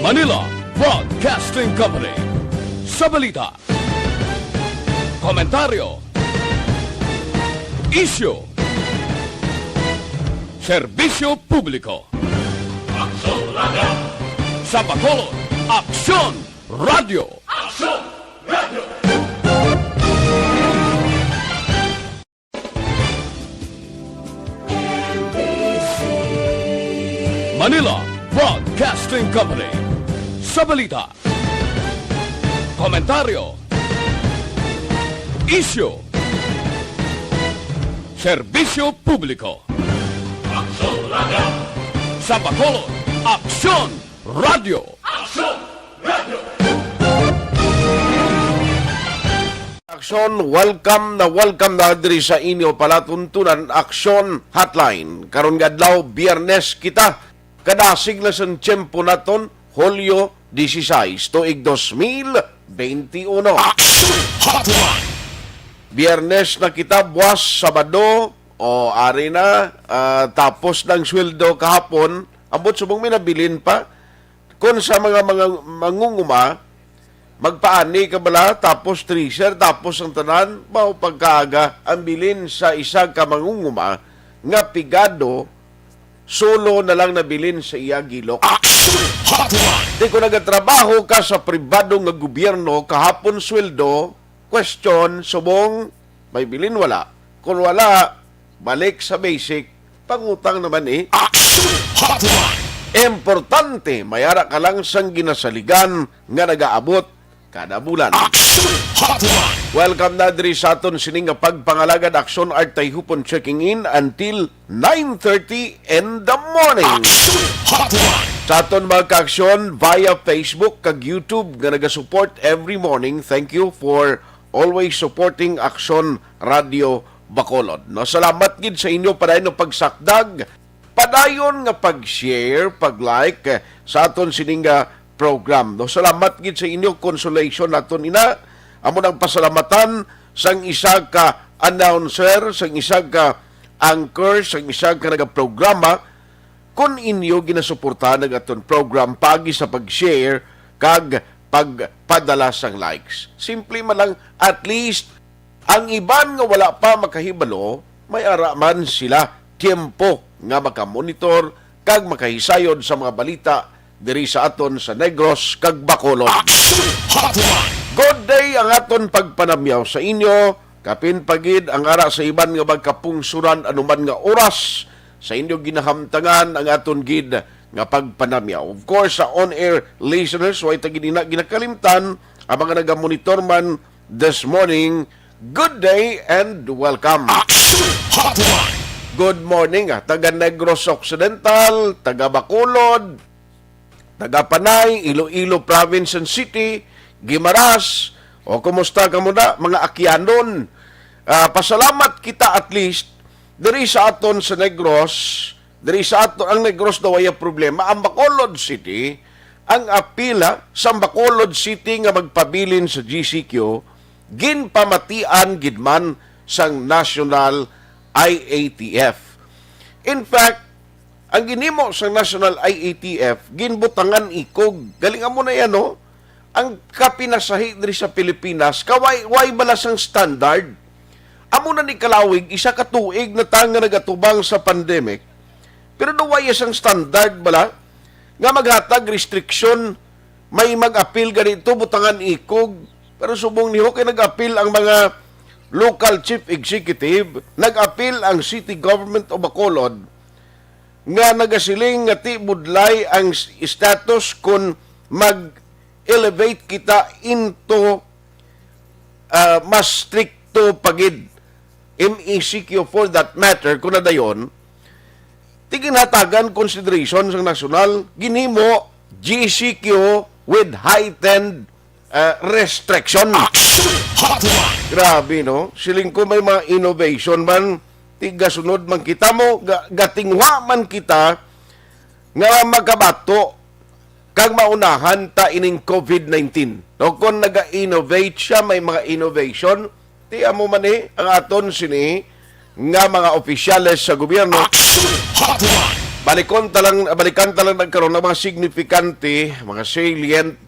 Manila Broadcasting Company. Sa balita, komentaryo, isyu, serbisyo publiko. Aksyon Radio. Sa Bacolod, Aksyon Radio. Aksyon Radio. Manila Broadcasting Company. Sa balita, komentaryo, isyu, serbisyo publiko. Aksyon Radio. Sa Bacolod, Aksyon Radio. Aksyon Radio. Aksyon, welcome na diri sa inyo palatuntunan Aksyon Hotline. Karon nga adlaw Biyernes kita kadasig na sa tiyempo naton Hulyo 16 tuig 2021. Aksyon Hotline. Biyernes na kita, buwas Sabado o ari na tapos ng sweldo kahapon, ambot subong minabilin pa kun sa mga mangunguma magpaani ka bala, tapos treasure, tapos ang tanan, bao pagkaaga, ang bilin sa isa ka mangunguma, nga pigado, solo na lang nabilin sa iya gilok. Di ko nagatrabaho ka sa pribado nga gobyerno, kahapon sweldo, question, subong, may bilin wala. Kung wala, balik sa basic, pangutang naman Importante, mayara ka lang sang ginasaligan nga nagaabot kada bulan. Welcome na diri sa aton sining nga pagpangalagad Aksyon at Tayhopon checking in until 9:30 in the morning. Sa aton mga ka-aksyon via Facebook kag YouTube nga nagasupport every morning. Thank you for always supporting Aksyon Radio Bacolod. No, salamat gid sa inyo padayon ng pagsakdag, padayon nga pag-share, pag-like sa aton sining nga program. No, salamat gid sa inyo, consolation naton ina. Amo nang pasalamatan sang isa ka announcer, sang isa ka anchor, sang isa ka nagaprograma kun inyo ginasuportahan ng aton program pagi sa pag-share kag pagpadala sang likes. Simple man lang, at least ang iban nga wala pa makahibalo, may araman sila tiempo nga makamonitor kag makahisayod sa mga balita diri sa aton sa Negros kag Bacolod. Good day ang aton pagpanamyaw sa inyo. Kapin pagid ang ara sa iban nga magkapungsuran anuman nga oras sa inyo ginahamtangan ang aton gid nga pagpanamyaw. Of course, sa on-air listeners, way ta ginakalimtan ang mga nagamonitor man this morning. Good day and welcome. Good morning, taga Negros Occidental, taga Bacolod, taga Panay, Iloilo Province and City, Guimaras, o kumusta ka muna, mga Akyanon. Pasalamat kita at least, diri sa aton sa Negros, diri sa aton, ang Negros daw ay problema. Ang Bacolod City, ang apila sa Bacolod City nga magpabilin sa GCQ, ginpamatian gidman sang National IATF. In fact, ang ginimo sa National IATF, ginbutangan ikog. Galingan mo na yan, no? Ang kapinasahi diri sa Pilipinas, kaway balas ang standard. Amo na ni kalawig, isa ka tuig na tanga nagatubang sa pandemic, pero naway isang standard bala, nga maghatag restriction, may mag-appeal ganito, butangan ikog, pero subong niho kay nag-appeal ang mga local chief executive, nag-appeal ang city government o Bacolod, nga nagasiling nga ti budlay ang status kung mag-elevate kita into mas stricto pagid MECQ for that matter, kung nadayon, tiginhatagan consideration sa national, ginimo GCQ with heightened restriction. Grabe, no? Siling ko may mga innovation man, tigasunod man kita mo, gatingwa man kita, nga magkabato, kag maunahan ta ining COVID-19. No? Kung naga-innovate siya, may mga innovation, tiya mo man ang aton sini, nga mga opisyales sa gobyerno, balikan talang nagkaroon ng mga signifikante, mga salient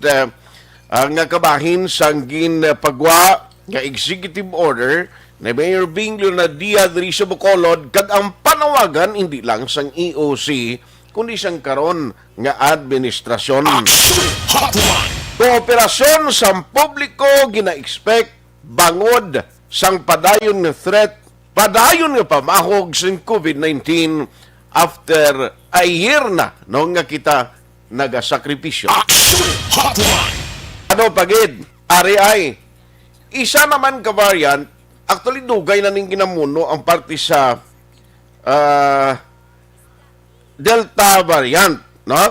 nga kabahin sang ginpagwa nga executive order na Mayor Bing Leonadia diri sa Bacolod kag ang panawagan hindi lang sang EOC kundi sang karon nga administrasyon. Hotline. Kooperasyon sa publiko gina-expect bangod sang padayon nga threat, padayon nga pamahog sa COVID-19 after a year na no nga kita nagasakripisyo. Hotline. Ano pagid? RI. Isa naman ka variant, actually dugay na ning ginamuno ang parte sa Delta variant, no?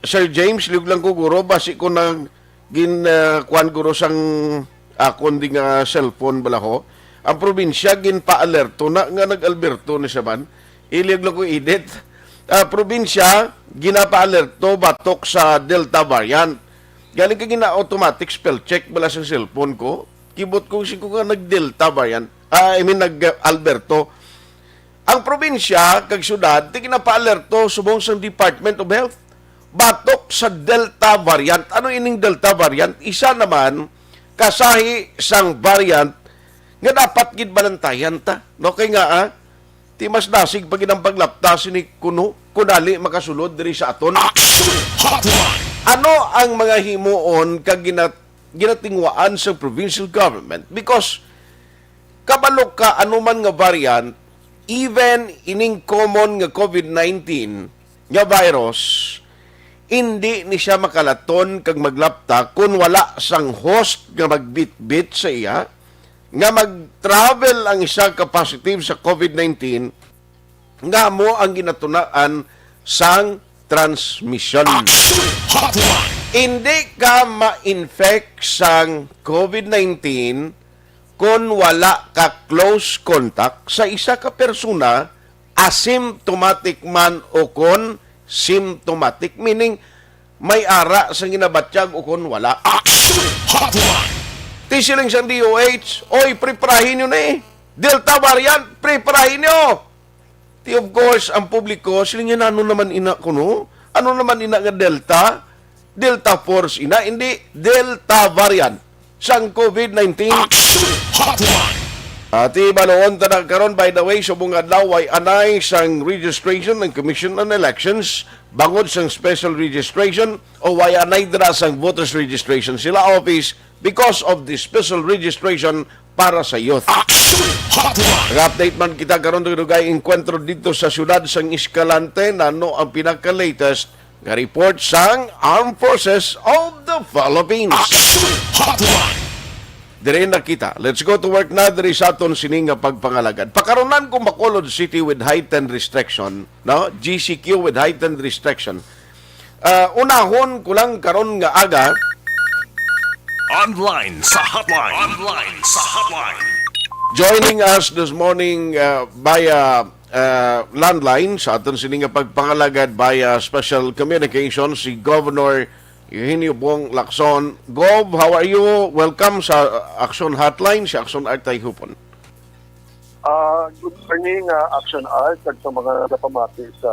Sir James, liog lang ko guro, basi ko nang kuan guro sang akon di nga cellphone bala ko. Ang probinsya ginpa-alerto na nga nag-Alberto ni Saban. Ilig lang ko edit. Probinsya ginapa-alerto batok sa Delta variant. Galing ka gina-automatic spell check bala sa cellphone ko. Kibot ko si ko nga nag-Delta variant. Nag-Alberto. Ang probinsya, kag syudad, di ginapa-alerto subong sa Department of Health. Batok sa Delta variant. Ano ining Delta variant? Isa naman, kasahi sang variant nga dapat gid balantayan ta. No kay nga ti mas dasig pag ang paglaptas ni kuno kunali makasulod diri sa aton. Ano ang mga himuon kag ginatingwaan sa provincial government? Because kabalo ka anuman nga variant, even ining common nga COVID-19 nga virus, hindi ni siya makalaton kag maglapta kung wala sang host nga magbitbit sa iya, nga mag-travel ang isa ka positive sa COVID-19, nga mo ang ginatunaan sang transmission. Hindi ka ma-infect sang COVID-19 kung wala ka close contact sa isa ka persona, asymptomatic man o kon symptomatic, meaning may ara sa ginabatyag o kon wala. Tisiling sa DOH, oy, preparahin nyo na eh. Delta variant, preparahin nyo. Of course, ang publiko, siling yan, ano naman ina ko, no? Ano naman ina nga Delta? Delta Force ina, hindi Delta variant. Sang COVID-19. Ati baloon ta karon, by the way, subong adlaw ay anay sang registration ng Commission on Elections, bangod sang special registration o way anay dira sang voters registration sila office because of the special registration para sa youth. Nag-update man kita karon dugay enkwentro dito sa syudad sang Escalante na ano ang pinaka-latest nga report sang Armed Forces of the Philippines. Dire na kita. Let's go to work na diri sa aton sining nga pagpangalagad. Pakaronan ko Bacolod City with heightened restriction, no? GCQ with heightened restriction. Unahon ko lang karon nga aga Online sa hotline. Online sa hotline. joining us this morning via landline sa aton sining nga pagpangalagad via special communication si Governor Eugenio Bong Lacson. Gov, how are you? Welcome sa Aksyon Hotline, si Aksyon Art Tayhopon. Good morning, Action Art, at sa mga napamati sa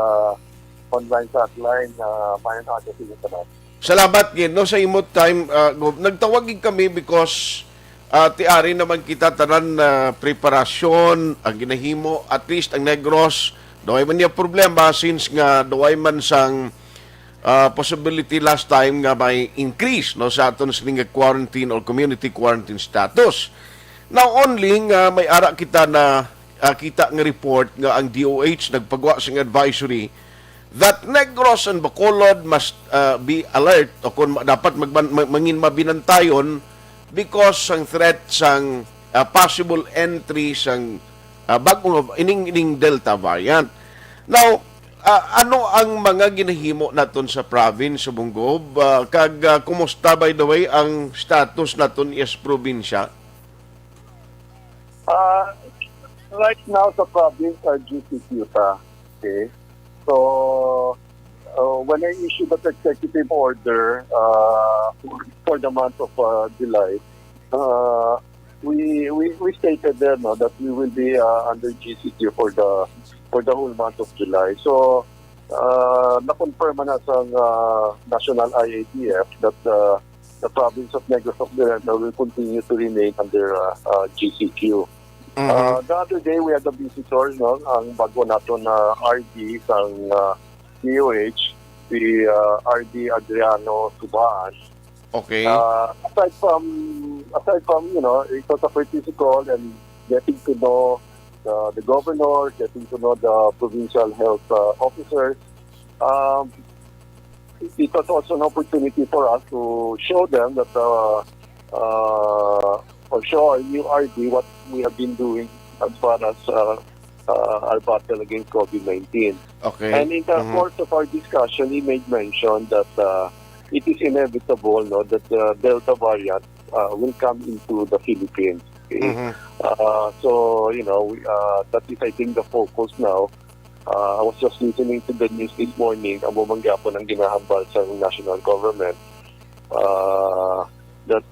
online sa hotline na mayan na ato sinusunod. Salamat gid no sa imot time, Gov. Nagtawagin kami because tiari naman kita tanan na preparasyon ang ginahimo, at least ang Negros doay man niya problema since nga doay man sang possibility last time nga may increase no sa aton sining quarantine or community quarantine status. Now only nga may ara kita na kita nga report nga ang DOH nagpagawa sing advisory that Negros and Bacolod must be alert o kung dapat mangin mabinantayon because sang threat sang possible entry sang bagong ining Delta variant. Now ano ang mga ginahimo naton sa province sa Bungob? Kumusta by the way ang status naton is probinsya? Right now sa province are GCQ ta. Okay. So when I issued that executive order for the month of July, we stated there no that we will be under GCQ for the whole month of July. So na-confirm na sa National IATF that the province of Negros Occidental will continue to remain under GCQ. The other day we had a visitor no ang bago nato na RD sang DOH, si RD Adriano Subaan. Okay. Aside from it was a courtesy call and getting to know the governor, getting to know the provincial health officers. It was also an opportunity for us to show them that or show our new RD what we have been doing as far as our battle against COVID-19. Okay. And in the course of our discussion, he made mention that it is inevitable that the Delta variant will come into the Philippines. Okay? So, that is, I think, the focus now. I was just listening to the news this morning, ang bumangga po ng ginahambal sa national government, that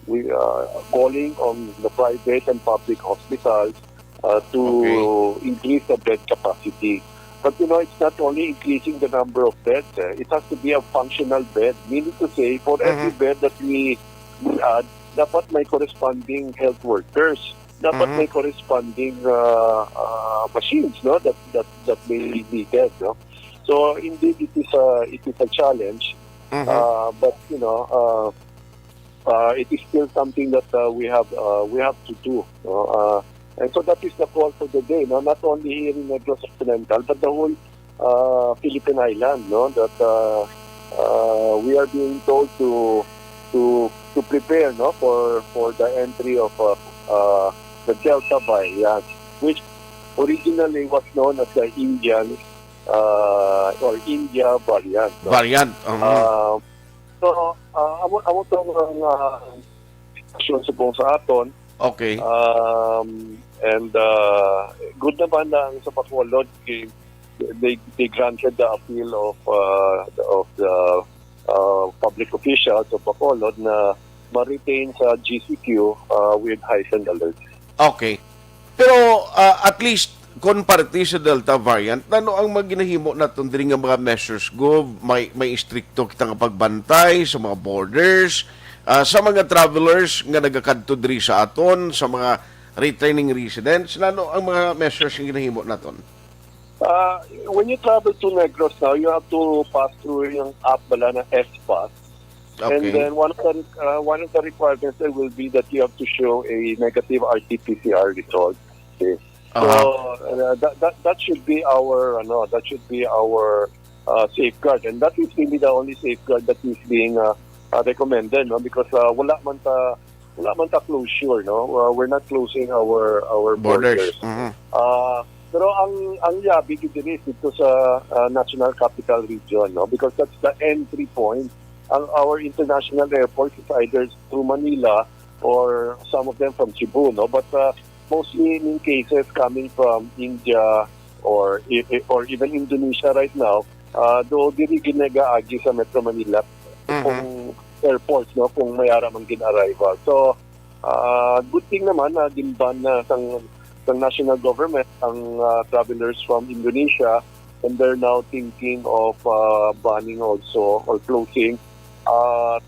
we are calling on the private and public hospitals to increase the bed capacity. But it's not only increasing the number of beds. It has to be a functional bed. Meaning to say, for every bed that we add, dapat may corresponding health workers. Dapat may corresponding machines, no, that may be needed, no. So indeed, it is a challenge. But it is still something that we have to do. And so that is the call for the day, no? Not only here in Negros Occidental, but the whole Philippine island, no? That we are being told to prepare, no, for the entry of the Delta variant, which originally was known as the Indian or India variant. No? Variant. So amo tong aksyon sa aton. Okay. And good naman na sa Bacolod, they granted the appeal of the public officials of Bacolod na ma-retain sa GCQ with heightened alert. Okay. Pero at least kung parte sa Delta variant, ano ang maginahimo naton diri nga mga measures go may istrikto kitang pagbantay sa mga borders, sa mga travelers nga nagakadto diri sa aton, sa mga returning residents, ano ang mga measures nga ginahimo naton? When you travel to Negros now, you have to pass through yung app bala na S-Pass. Okay. And then one of the requirements there will be that you have to show a negative RT-PCR result. Okay. So that should be our safeguard, and that is really the only safeguard that is being recommended, no? Because wala man ta closure, no. We're not closing our borders. Pero ang yabi dito sa National Capital Region, no, because that's the entry point. Our international airport is either through Manila or some of them from Cebu, no. But mostly in cases coming from India or even Indonesia right now, though diri ginagaagi sa Metro Manila kung airports, no, kung mayara man gin-arrival. So good thing naman na ginban na sang national government ang travelers from Indonesia, and they're now thinking of banning also or closing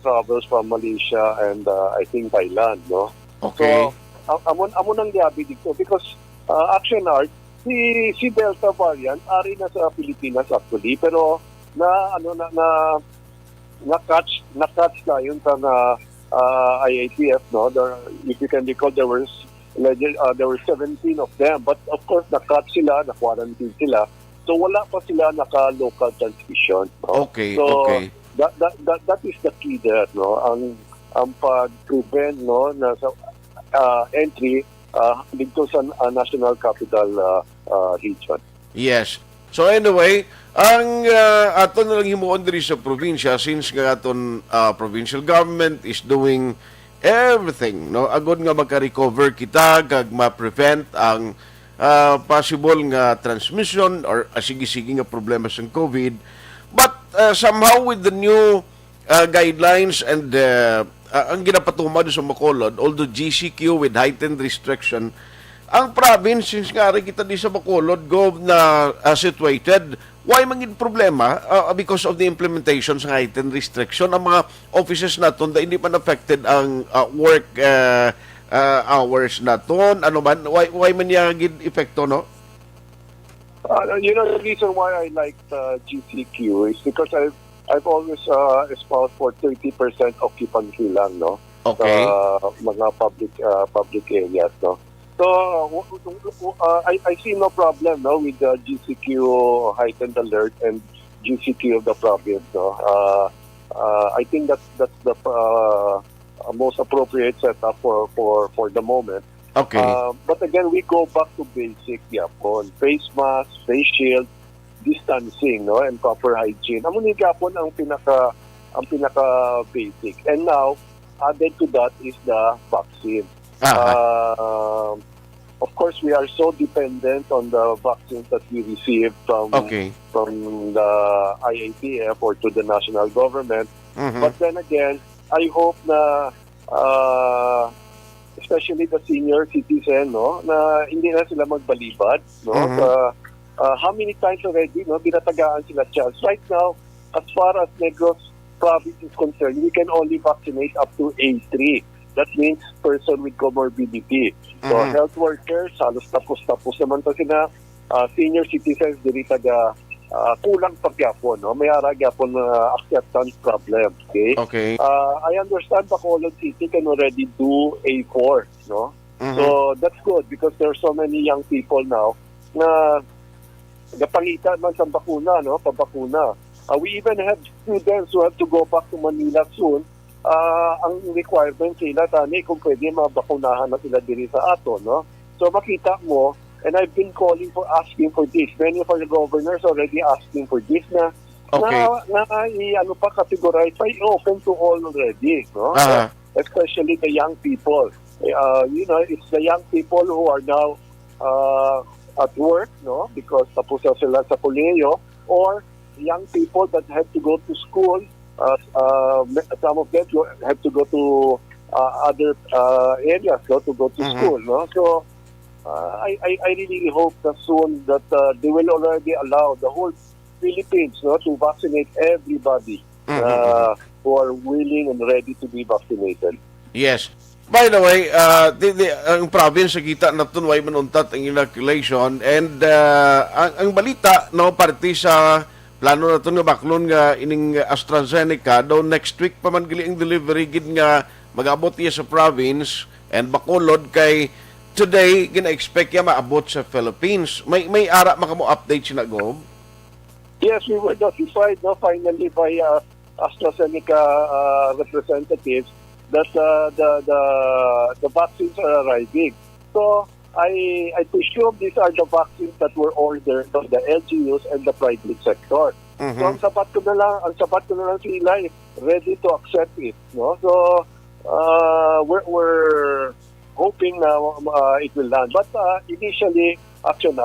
travels from Malaysia and I think Thailand, no. Okay. So amo nang gabi dito because Aksyon Art, si Delta variant ari na sa Pilipinas actually, pero na-catch na yun sa IATF, no. If you can recall, there were 17 of them, but of course na-catch sila, na-quarantine sila, so wala pa sila naka-local transmission, no? Okay. So Okay. that is the key there, no. Ang pag-prevent, no, na sa entry dito sa National Capital Region. Yes. So anyway, ang aton na lang himuon diri sa probinsya, since nga aton provincial government is doing everything, no, agod nga maka-recover kita kag ma-prevent ang possible nga transmission or sige-sige nga problema sa COVID. But somehow with the new guidelines and ang ginapatumad sa Bacolod, although GCQ with heightened restriction, ang province, since nga rin kita di sa Bacolod, gov na situated, why mangin problema because of the implementation sa heightened restriction, ang mga offices naton na hindi pa affected ang work hours naton, ano man, why man yung epekto, no? The reason why I like GCQ is because I've always espoused for 30% occupancy lang, no? Okay. Mga public areas, no? So I see no problem, no, with the GCQ heightened alert and GCQ of the province, no. I think that's the most appropriate setup for the moment. Okay. But again, we go back to basic, yapon. Face mask, face shield, distancing, no, and proper hygiene. Amo ni yapon ang pinaka basic. And now, added to that is the vaccine. Of course, we are so dependent on the vaccines that we receive from the IATF or to the national government. But then again, I hope na especially the senior citizen, no, na hindi na sila magbalibad, no. How many times already, no, binatagaan sila chance. Right now, as far as Negros province is concerned, we can only vaccinate up to A3. That means person with comorbidity. So health workers, halos tapos naman to sila. Senior citizens, dili taga kulang pagyapon, no? May aragyapon acceptance problem. Okay. I understand Bacolod City can already do A4, no? So that's good because there are so many young people now na napangitan man sa bakuna, no? Pabakuna. We even have students who have to go back to Manila soon. Ang requirement sila, tani, kung pwede mabakunahan na sila diri sa ato, no? So makita mo, and I've been asking for this. Many of our governors already asking for this na categorize, open to all already, no? Especially the young people. It's the young people who are now at work, no? Because tapos na sila sa kolehiyo, or young people that have to go to school. Some of them have to go to other areas, no, to go to school, no. So I really hope that soon that they will already allow the whole Philippines, no, to vaccinate everybody who are willing and ready to be vaccinated. Yes. By the way, ang province sa kita na tunway manuntat ang inoculation, and ang balita, no, parte sa plano na ito nga baklon nga ining AstraZeneca, daw next week pa man gali ang delivery gid nga mag-abot iya sa province and Bacolod, kay today gina-expect ya maabot sa Philippines. May ara makamo update sina Gob? Yes, we were notified, no, finally by AstraZeneca representatives that the vaccines are arriving. So I presume these are the vaccines that were ordered by the LGUs and the private sector. So ang sapat ko na lang sila ready to accept it, no? So we're hoping na it will land. But initially, Aksyon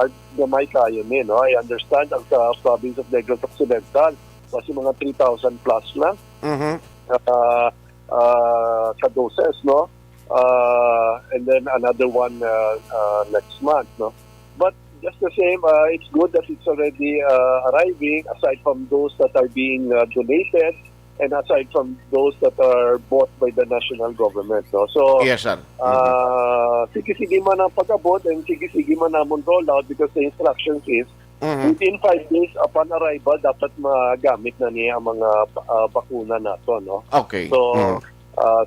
may kaya ni, no? I understand ang sa province of Negros Occidental kasi mga 3,000 plus lang sa doses, no? And then another one next month, no? But just the same, it's good that it's already arriving, aside from those that are being donated and aside from those that are bought by the national government, no? So yes, sir. Sige man ang pag-abot and sige man namon roll out because the instructions is within 5 days upon arrival dapat magamit na niya ang mga bakuna nato, no? Okay. So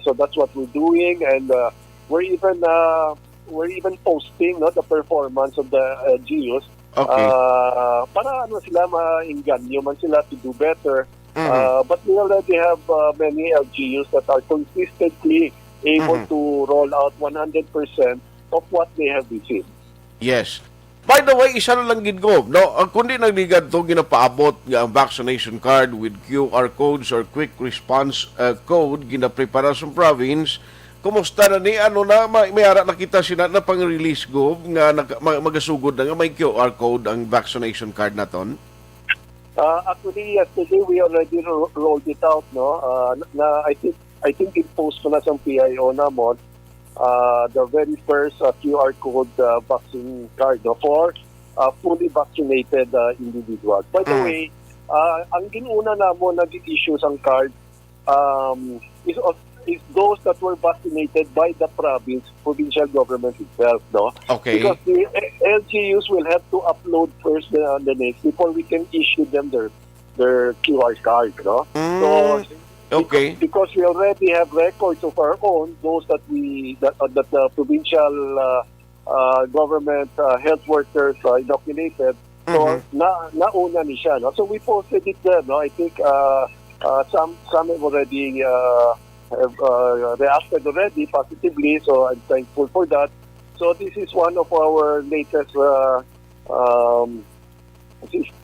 so that's what we're doing, and we're even posting, no, the performance of the LGUs. Okay. Para sila ma-inganyo man sila to do better. But we already have many LGUs that are consistently able to roll out 100% of what they have received. Yes. By the way, isa na lang gid Gob, no? Kundi nagligad to ginapaabot nga ang vaccination card with QR codes or quick response code ginaprepara sa province. Kumusta na ni may ara nakita sina na pang-release Gob nga magasugod na nga may QR code ang vaccination card naton? Actually, yesterday we already rolled it out, no? I think I think imposed ko na sa PIO namon the very first QR code vaccine card for fully vaccinated individuals. By the way, ang ginuna namon nag-issue sang card is those that were vaccinated by the provincial government itself, no? Okay. Because the LGUs will have to upload first the names before we can issue them their QR card, no? So, Okay. because we already have records of our own, those that the provincial government health workers inoculated, so nauna ni siya, no? So we posted it there, no? I think some have already have reacted already positively, so I'm thankful for that. So this is one of our latest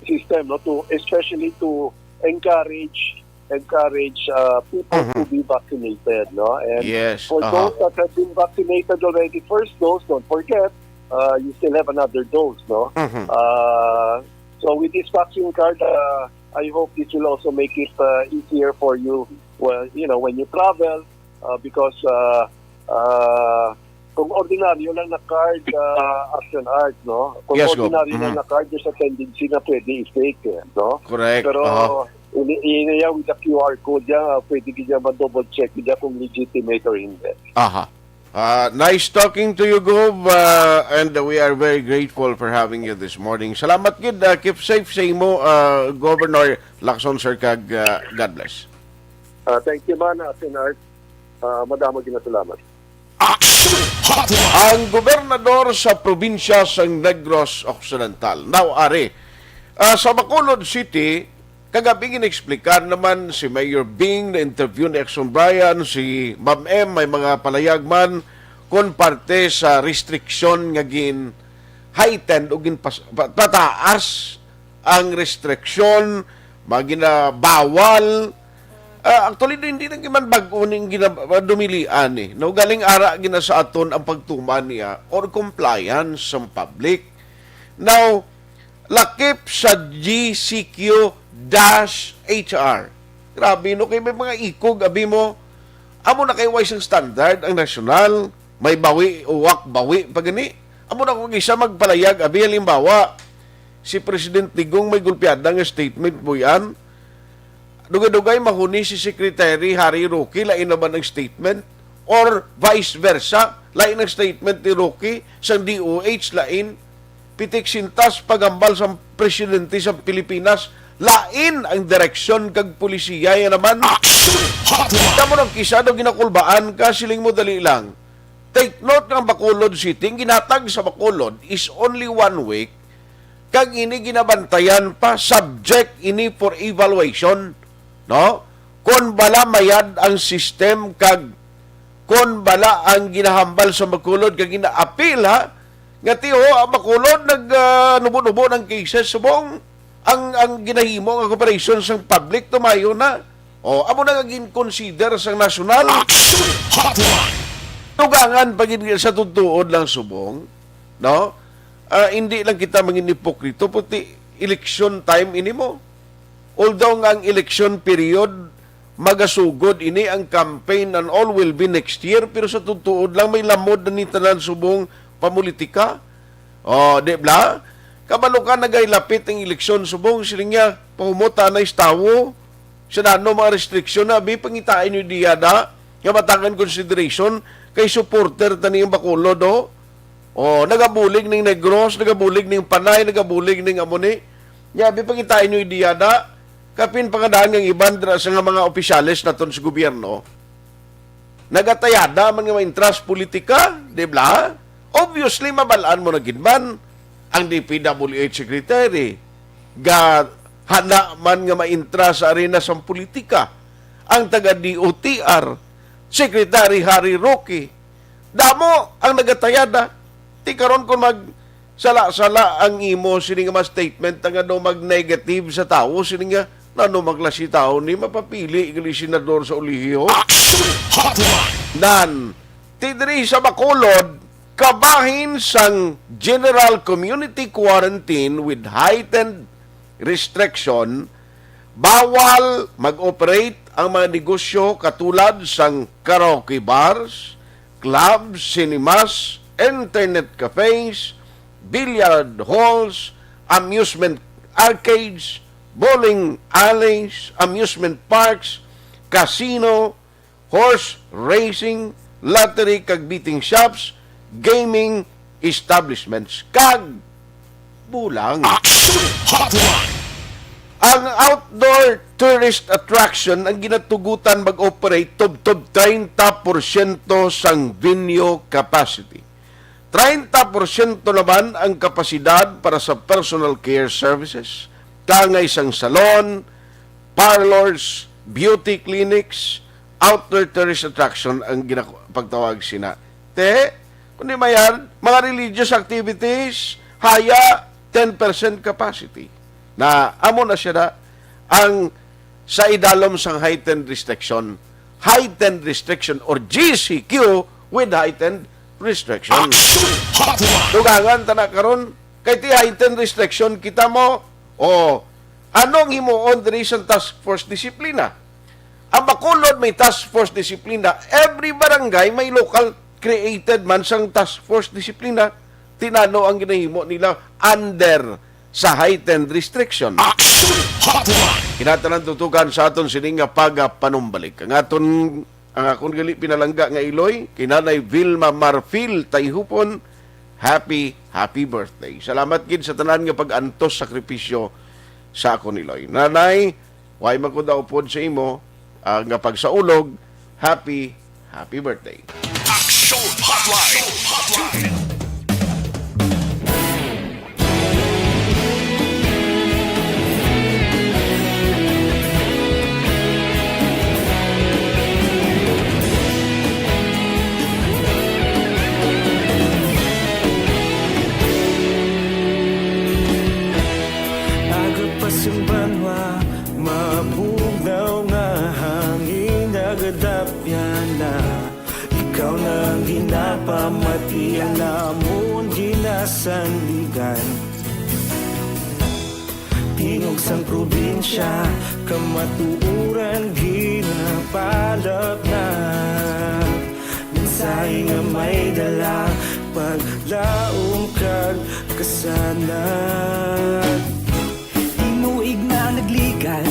system, no, to especially to encourage people to be vaccinated, no. And Yes. for those that have been vaccinated already, first dose, don't forget, you still have another dose, no. So with this vaccine card, I hope this will also make it easier for you. Well, you know, when you travel, because kung ordinaryo lang na card, Aksyon Art, no? Kung Yes, ordinaryo lang na card, there's a tendency na pwede i-fake, no? Correct. Pero, iniya with the QR code yan, pwede ka ma-double check niya kung legitimate or hindi. Aha. Nice talking to you, Gov, and we are very grateful for having you this morning. Salamat, kid. Keep safe sa imo, Governor Lacson Sircag. God bless. Thank you, man, Aksyon Art. Madamo ginasalamat. Aksyon Hotline. Ang gobernador sa probinsya ng Negros Occidental, now ari, sa Bacolod City, kagabi ginexplicar naman si Mayor Bing na interview ni Aksyon Brian, si Ma'am M, may mga palayag man kung parte sa restriksyon nga gin heightened o gin pataas ang restriksyon, maginabawal. Actually, hindi na giman bag-uning dumilian eh. No, galing ara gina sa aton ang pagtuman niya or compliance sa public. Now, lakip sa GCQ-HR. Grabe, no? Kaya may mga ikog, abi mo, amo na kayo isang standard, ang nasyonal, may bawi, uwak, bawi, pagani. Amo na kung isa magpalayag, abi, halimbawa, si President Digong may gulpiada ng statement po yan. Dugay-dugay mahuni si Secretary Harry Roque, lain naman ang statement. Or vice versa, lain ang statement ni Roque, sa DOH, lain. Pitik sintas pagambal sa presidente sa Pilipinas, lain ang direksyon kag pulisiya yan naman. Aksyon Hotline. Tamo ng kisa daw ginakulbaan ka, siling mo dali lang. Take note ng Bacolod City, ang ginatag sa Bacolod is only 1 week, kag ini ginabantayan pa, subject ini for evaluation, no? Kon bala mayad ang system, kag kon bala ang ginahambal sa Bacolod, kag gina-appeal ha, nga tiyo, ang Bacolod nag-nubo-nubo ng cases, subong ang ginahimo ang operation sa public tumayo na. O, amo na consider sa nasyonal. Aksyon Hotline. Tugangan pag sa tutuod lang subong, no? Hindi lang kita maging hipokrito, puti election time ini mo. Although nga ang election period, magasugod ini ang campaign and all will be next year, pero sa tutuod lang may lamod na nitanan subong pamulitika. O, di ba? Kabalo ka nagailapit ang eleksyon subong, siling niya, pahumuta na istawo, sa nano mga restriksyon na, pangitain nyo diya na, nga matangan consideration, kay supporter tani yung Bacolod, do? O, nagabulig ng Negros, nagabulig ng Panay, nagabulig ng Amoni, nga, pangitain nyo diya na, kapin pangadaan ng iban sa nga mga opisyalis na ton sa gobyerno, nagatayada man nga ma-interest politika, di ba? Obviously, mabalaan mo na ginman, ang DPWH Secretary, hana man nga ma-intra sa arena sa politika, ang taga-DOTR, Secretary Harry Roque, damo ang nagatayada. Ti karon kung sala-sala ang imo, sini nga statement, nga daw mag-negative sa tao, sini nga, nano maglasi tao, ni mapapili, ang senador sa ulihiyo. Aksyon Hotline. Nan, tidri sa Bacolod, kabahin sang general community quarantine with heightened restriction, bawal mag-operate ang mga negosyo katulad sang karaoke bars, clubs, cinemas, internet cafes, billiard halls, amusement arcades, bowling alleys, amusement parks, casino, horse racing, lottery kag betting shops, gaming establishments kag bulang. Aksyon Hotline. Ang outdoor tourist attraction ang ginatugutan mag-operate tub-tub 30% sang venue capacity. 30% naman ang kapasidad para sa personal care services, kangay sang salon, parlors, beauty clinics, outdoor tourist attraction ang pagtawag sina. Kundi mayan, mga religious activities, haya 10% capacity. Na amo na siya na ang sa idalom sang heightened restriction or GCQ with heightened restriction. Aksyon Hotline. Dugangan ta karon kay ti heightened restriction kita mo anong himuon diri sa task force disiplina. Ang Bacolod may task force disiplina, every barangay may local created man sang task force disiplina. Tinano ang ginahimo nila under sa heightened restriction. Aksyon Hotline. Kinatanan tutukan sa aton sining nga panumbalik. Ang akong gali pinalangga nga Iloy, kinanay Vilma Marfil Tayhopon, happy birthday. Salamat gid sa tanan nga pag-antos sakripisyo sa akon Iloy. Nanay, way man ko daw pod sa imo nga pagsaulog, happy birthday. Aksyon Hotline. Simbanwa, mabugaw nga hangin nagadapyan na ikaw nang ginapamatian namon ginasandigan. Tingog sang probinsya, kamatuuran ginapalap na mensahe nga may dala, paglaong kag kasanat. Inuig na nagligan,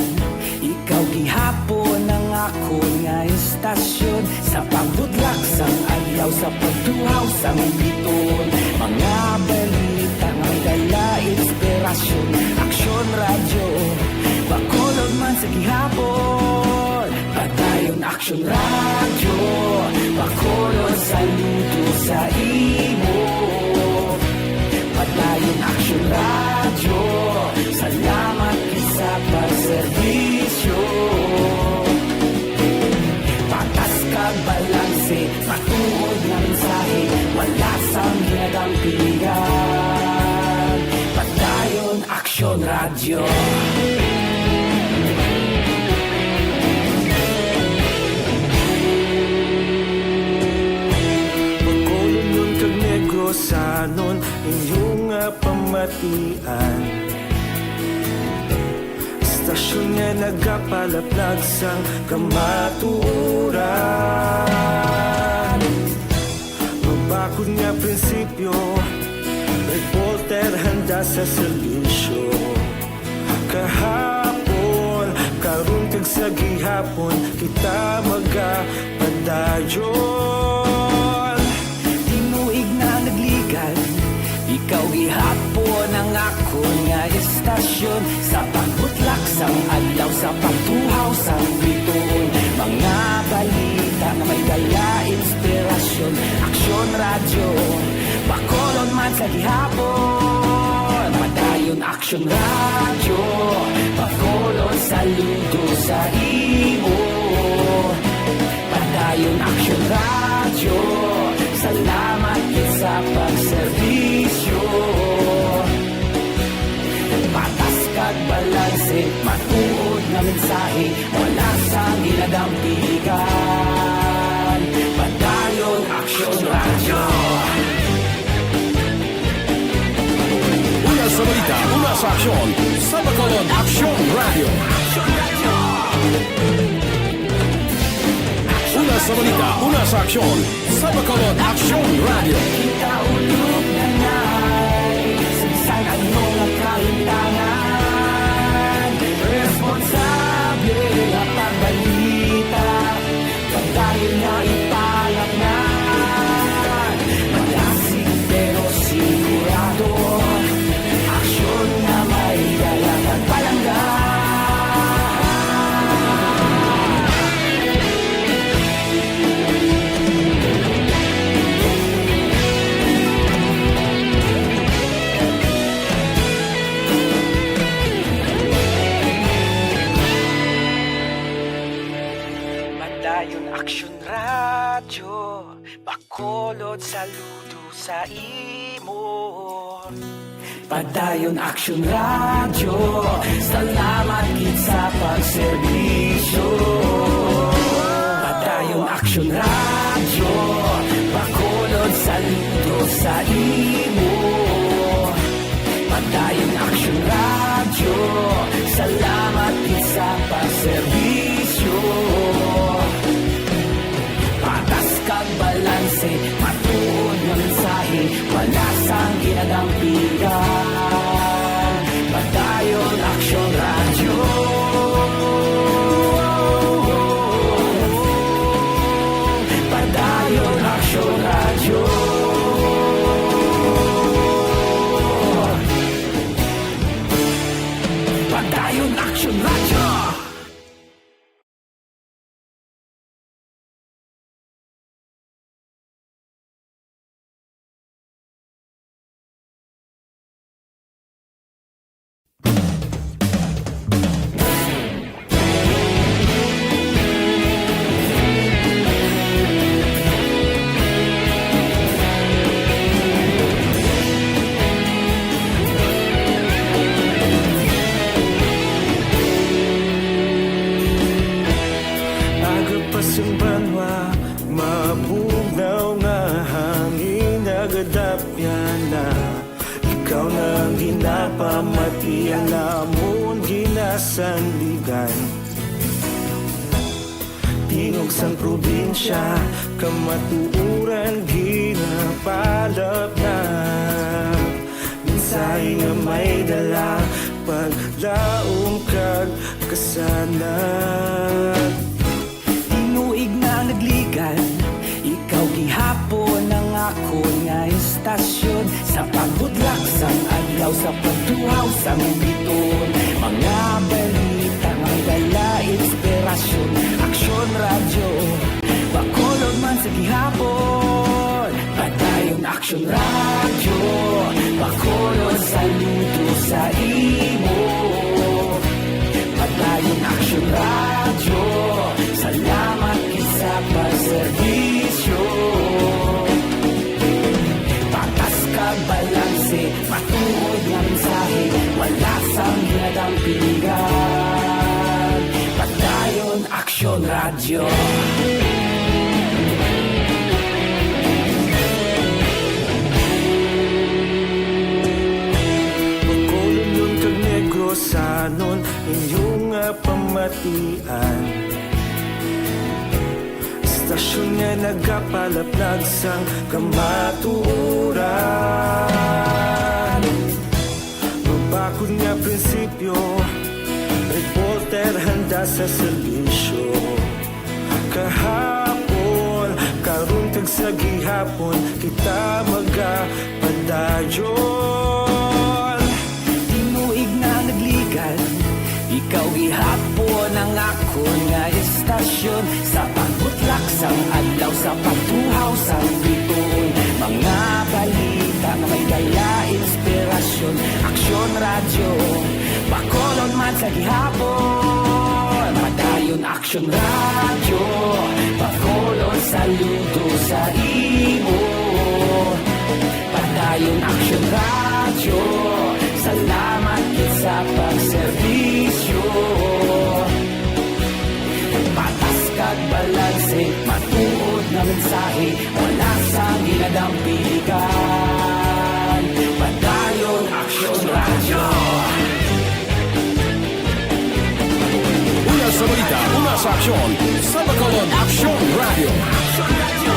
ikaw gihapon ang ako nga istasyon. Sa pagbudlak sang ayaw, sa pagtuhaw sang biton, mga balita nga dala inspirasyon. Aksyon radyo, Bacolod man sa gihapon. Patayon Aksyon radyo, Bacolod saludo sa imo. Patayon Aksyon radyo, salamat sa pagserbisyo. Patas kag balanse, matuod na mensahe, wala sang ginagampiligan. Patayon Aksyon radyo. Bacolod nun kag Negrosanon, inyong pamatian. Istasyon nga nagapalaplag sang kamaturan. Mabakod nga prinsipyo, reporter handa sa serbisyo. Kahapon, karong kag sa gihapon, kita magapadayon. Tinuig na nagligan, ikaw gihapon ang ako nga istasyon. Sa pagbutlak sang adlaw, sa pagtuhaw sang biton, mga balita na may dala inspirasyon. Aksyon radyo, Bacolod man sa gihapon. Padayon Aksyon radyo, Bacolod saludo sa imo. Padayon Aksyon radyo, salamat sa pagserbisyo. Patas kag balanse, matuod na mensahe, wala sang ginadampiligan. Padayon Aksyon radyo. Una sa balita, una sa aksyon, sa Bacolod Aksyon Radio. Aksyon radyo. sa balita, una sa aksyon. Sa Bacolod Aksyon Radio. Kita ulog na na'y Saan ang mga kaintangan Responsable at pagbalita Pagdahil na ipalak na Malasig pero sigurado Aksyon na may dalang at palanggan Padayon Aksyon Radyo Bacolod saludo sa imo Padayon Aksyon Radyo Salamat gid sa pagserbisyo Padayon Aksyon Radyo Bacolod saludo sa imo Padayon Aksyon Radyo Salamat gid sa pagserbisyo Patas kag balanse Matuod nga mensahe Wala sang ginadampigan Padayon Aksyon Radyo Padayon Aksyon Radyo Padayon Aksyon Radyo Agapasang banwa, mabugnaw nga hangin Nagadapyan na ikaw nang ginapamatian Namon ginasanligan Tingog sang probinsya, kamatuuran ginapalap na Minsay nga may dala, paglaong kag kasanat Tinuig na nagligan Ikaw gihapon ang ako nga istasyon Sa pagbudlak sang adlaw Sa pagtuhaw sang biton Mga balita nga dala inspirasyon Aksyon Radyo Bacolod man sa gihapon Padayon Aksyon Radyo Bacolod saludo sa imo Padayon Aksyon Radyo Salamat sa pagserbisyo Patas kag balanse Matuod nga mensahe Wala sang ginadampigan Padayon Aksyon Radyo Bacolod nun kag Negros sanon inyong pamatian Istasyon nga nagapalaplag sang kamatuuran Mabakod nga prinsipyo Reporter handa sa serbisyo Kahapon, karun kag sa gihapon Kita magapadayon Tinuig na nagligan Ikaw gihapon ang ako nga istasyon Sa pagbutlak sang adlaw Sa pagtuhaw sang biton Mga balita na may dala inspirasyon Aksyon Radyo Bacolod man sa gihapon Padayon Aksyon Radyo Bacolod saludo sa imo Padayon Aksyon Radyo Salamat gid sa pagserbisyo Patas kag balanse Matuod na mensahe Wala sang ginadampigan Padayon Aksyon Radyo Una sa balita, una sa aksyon. Sa Bacolod Aksyon Radio. Radio.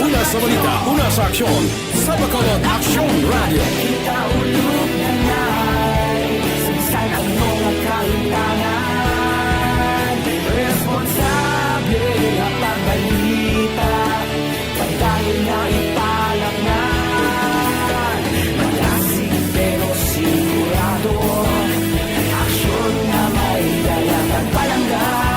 Una sa balita, una sa aksyon. Sa Bacolod Aksyon Radio. Kita ulog na na'y Sagsay ang mga kahintangan. Responsable ang pagbalita. Pagdahil na ipalaknan. Malasig pero sigurado. Aksyon na may dalatag palanggan.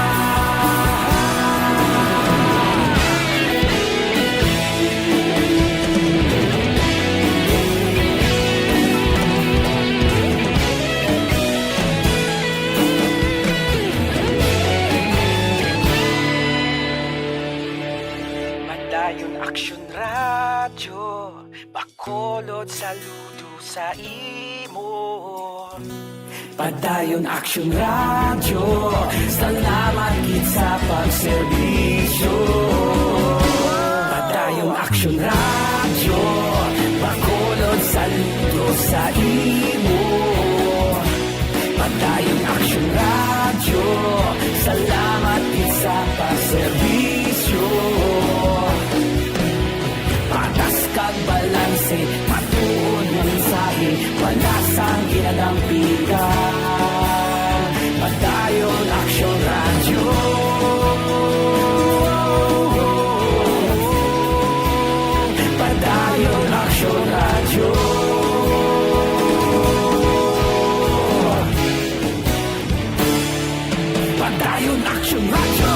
Madayon Aksyon Radyo, Bacolod saludo sa imo. Padayon Aksyon Radyo, salamat gid sa pagserbisyo. Padayon Aksyon Radyo, Bacolod saludo sa imo. Padayon Aksyon Radyo, salamat gid sa pagserbisyo. Patas kag balanse, matuod nga mensahe, wala sang ginadampigan. Padayon Aksyon Radyo. Padayon Aksyon Radyo. Padayon Aksyon Radyo.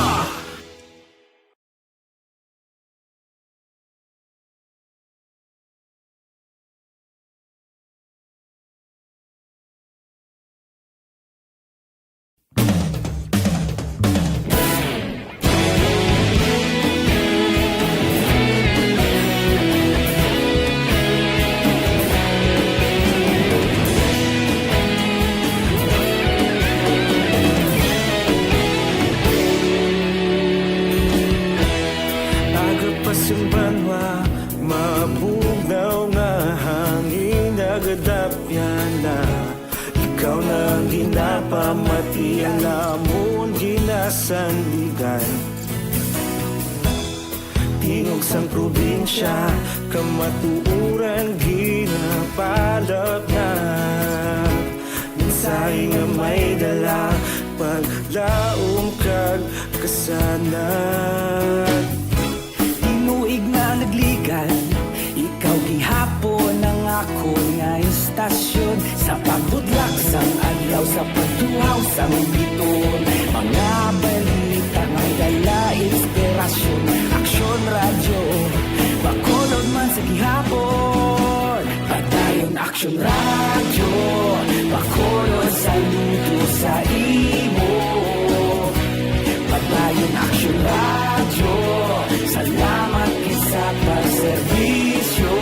Agapasumbanwa, mabugnaw nga hangin nagadapyan na. Ikaw nang ginapamati ang lamon ginasandigan. Tingog sang probinsya, kamatuuran ginapalap na. Mensahe nga may dala, paglaom kag kasanan. Tinuig na nagligan, ikaw gihapon ang ako nga istasyon. Sa pagbudlak sang adlaw, sa pagtuhaw sang biton. Mga balita nga dala inspirasyon. Aksyon Radyo, Bacolod man sa gihapon. Padayon Aksyon Radyo, Bacolod saludo sa imo. Padayon Aksyon Radyo, salamat sa pagserbisyo.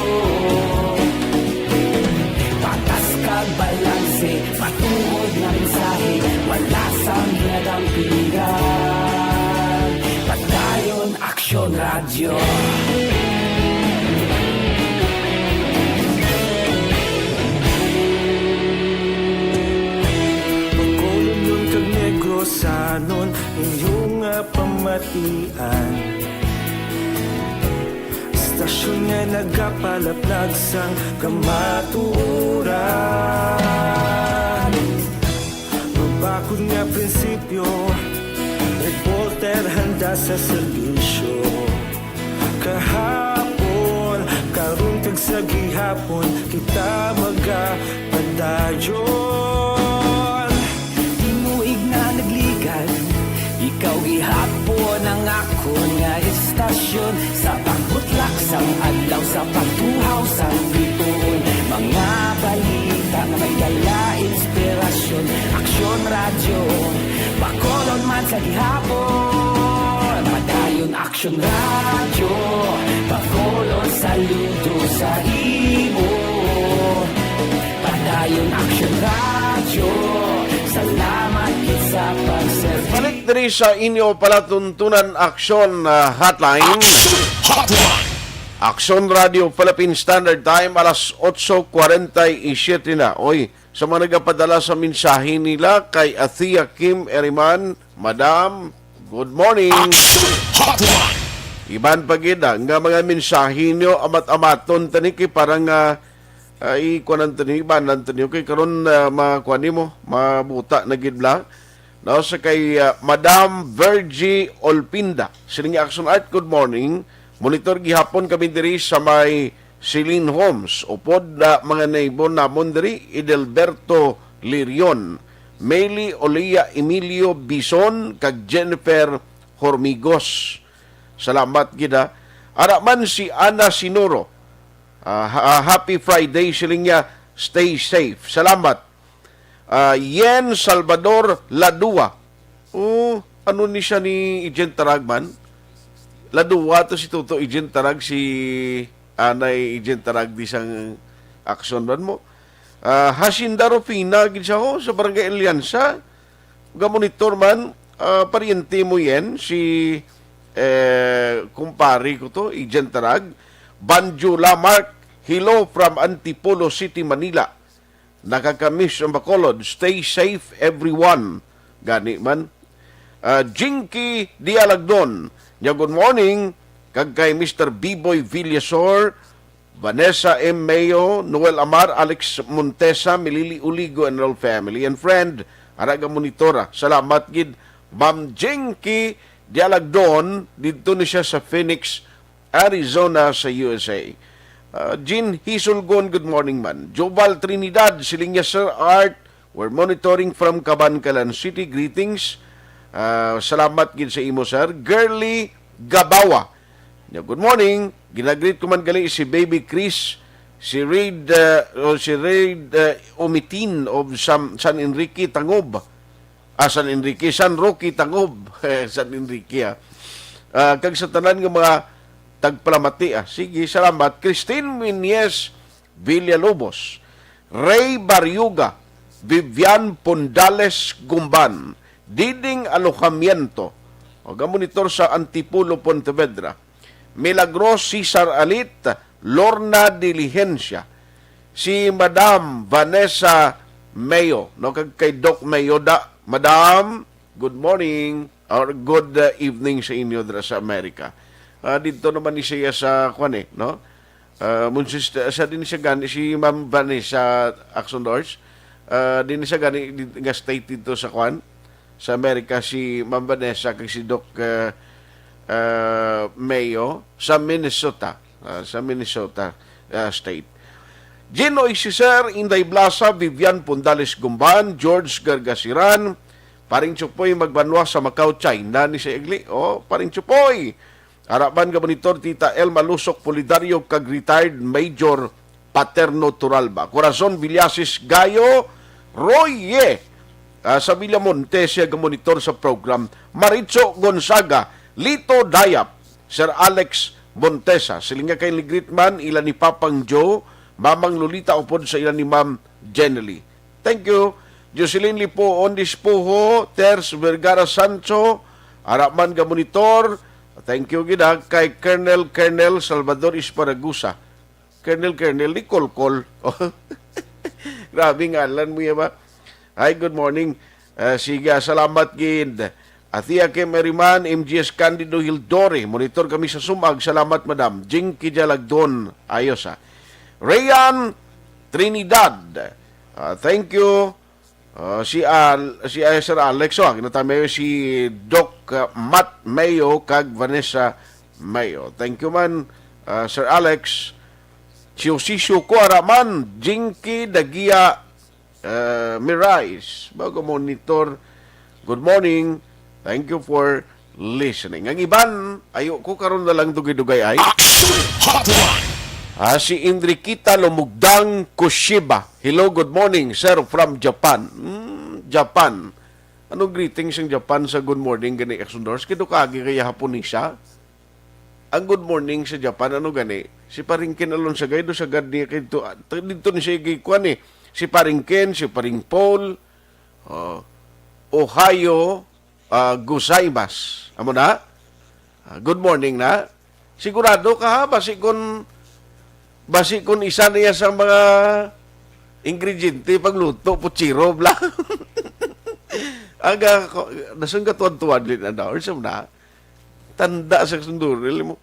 Patas kag balanse, matuod nga mensahe, wala sang ginadampigan. Padayon Aksyon Radyo. Bacolod nun kag Negrosanon, inyong nga pamatian. Istasyon nga nagapalaplag sang kamatuuran. Mabakod nga prinsipyo, reporter handa sa serbisyo. Kahapon, karong tag sa gihapon, kita magapadayon. Tinuig na nagligan, ikaw gihapon ang ako nga istasyon. Sa pagbutlak sang adlaw, sa pagtuhaw sang biton. Mga balita nga may dala inspirasyon. Aksyon Radyo, Bacolod man sa gihapon. Padayon Aksyon Radyo, Bacolod saludo sa imo. Padayon Aksyon Radyo, salamat gid sa pagservisyo. Balik diri sa inyo palatuntunan Aksyon Hotline. Aksyon Radio Philippine Standard Time, alas 8:47 na. Oy, sa mga nagapadala sa mensahe nila kay Athea Kim Eriman, Madam, Good morning. Hotline. Iban pagida nga mga mensahe nyo amat-amaton tani kay parang ay kunan tani iban tani kay karon makuan nimo mabuta na gid bla. No sa kay Madam Virgie Olpinda. Sining Aksyon Art, good morning. Monitor gihapon kami diri sa may Celine Homes. Upod na mga neighbor namon diri Edelberto Lirion, Meli Olia Emilio Bison kag Jennifer Hormigos. Salamat gida. Araman si Ana Sinuro. Happy Friday siling niya. Stay safe. Salamat. Yen Salvador Ladua. Ano ni siya ni Agent Taragman? Ladua to si Tuto Agent Tarag, si Anay Agent Tarag di sang aksyon man mo. Hasinda Rufina gid siya ho sa Barangay Alianza. Gamonitor man pariente mo yen si kumpari ko to, Agent Tarag. Banjula Mark, hello from Antipolo City, Manila. Nakakamiss ang Bacolod. Stay safe, everyone. Gani man. Jinky Dialagdon. Good morning. Kag kay Mr. B-Boy Villasor, Vanessa M. Mayo, Noel Amar, Alex Montesa, Milili Uligo, and all family and friend. Araga Monitora. Salamat gid. Ma'am Jinky Dialagdon, dito ni siya sa Phoenix, Arizona sa USA. Jean Hisulgon, good morning man. Joval Trinidad, siling niya Sir Art, we're monitoring from Cabancalan City. Greetings. Salamat gid sa imo sir. Girly Gabawa. Good morning. Ginagreet ko man gali si Baby Chris, si Raid Umitin of San Enrique Tangob. San Enrique, San Roque Tangob. San Enrique. Kag sa tanan nga mga tagpalamati. Sige, salamat. Christine Minies Villalobos, Ray Baryuga, Vivian Pondales Gumban, Diding Alojamiento, monitor sa Antipolo, Pontevedra, Milagros Cesar Alit, Lorna Diligencia, si Madam Vanessa Mayo, no, kay Doc Mayo da. Madam, good morning or good evening sa inyo dira sa Amerika. Dito naman ni siya sa kwan no? Sa din siya gani si Ma'am Vanessa Aksyon Doors. Din siya gani nga state dito sa kwan sa Amerika si Ma'am Vanessa kag si Doc Mayo sa Minnesota, state. Gino Isiser, Inday Blasa, Vivian Pondales Gumban, George Gargasiran, Paring Chupoy Magbanwa sa Macau, China ni sa Igli. Paring Chupoy. Harapan ka monitor Tita Elma Lusok Polidario kag retired Major Paterno Turalba. Corazon Villasis Gayo, Roye. Sa Villamonte siya monitor sa program. Maritzo Gonzaga, Lito Dayap, Sir Alex Montesa. Silinga kay Ligritman, ilan ni Papang Joe, Mamang Lolita upod sa ilan ni Ma'am Jenny. Thank you. Jocelyn Lipo, Ondis Puho, Ters Vergara Sancho, Araman ka monitor. Thank you gida kay Colonel Salvador Isparagusa. Colonel ni Kolkol. Grabe nga alam mo ba? Hi, good morning. Sige, salamat gid. Atia kay Meriman, MGS Candido Hildore. Monitor kami sa Sumag. Salamat, madam. Jinky Jalagdon. Ayos Rayan Trinidad. Thank you. Si Sir Alex, kinatamayo si Doc Matt Mayo kag Vanessa Mayo. Thank you man, Sir Alex. Sisyo ko araman, Jinky Dagia Mirais. Bago monitor, good morning. Thank you for listening. Ang iban, ayo ko karon na lang dugay-dugay ay. Aksyon Hotline. Si Indrikita Lumugdang Kushiba. Hello, good morning, sir, from Japan. Japan. Anong greetings ang Japan sa good morning gani Aksyon Doors? Kito kagi kaya hapon ni siya. Ang good morning sa Japan, ano gani? Si Paringken alon sa gaydo sa gad niya kito. Dito ni siya gikuan Si Paringken, si Paring Paul, Ohio, Gozaimasu. Amo na? Good morning na. Sigurado ka ha, basi kung isa niya sa mga ingrediente pagluto, putsiro, bla. Aga, nasang katuan-tuan din na daw. Or na, tanda sa Aksyon mo.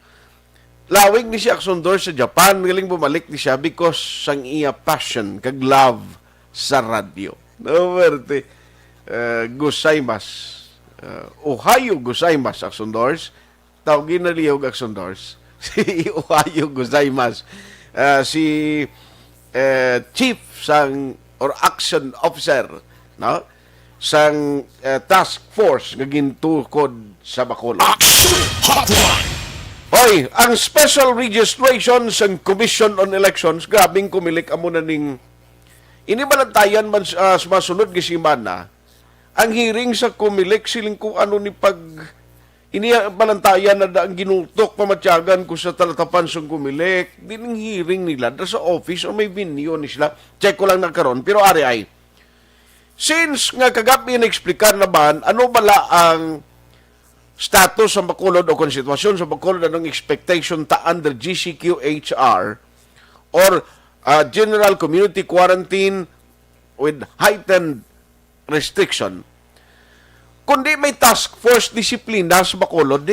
Lawig ni si Aksyon sa Japan, galing bumalik ni siya because sang iya passion, kag love sa radyo. No, verte. Gozaimasu. Ohayo gozaimasu, Aksyon tawagin na liyog Aksyon si Ohayo gozaimasu. Si chief sang or action officer, no? Sang task force nga gintukod sa Bacolod. Aksyon Hotline. Hoy, ang special registration sang Commission on Elections, grabing kumilik amo na ning inibalantayan man sa masunod gisimana. Ang hearing sa kumilik siling kung ano ni pag inibalantayan na ang ginutok pamatyagan ko sa talatapan sang kumilik. Dining hearing nila da sa office o may venue ni sila. Check ko lang nagkaroon. Pero ari ay, since nga kagabi na-explikan naman, ano bala ang status sa Bacolod o konsitwasyon sa Bacolod, anong expectation ta under GCQHR or General Community Quarantine with heightened restriction. Kundi may task force disiplina sa Bacolod,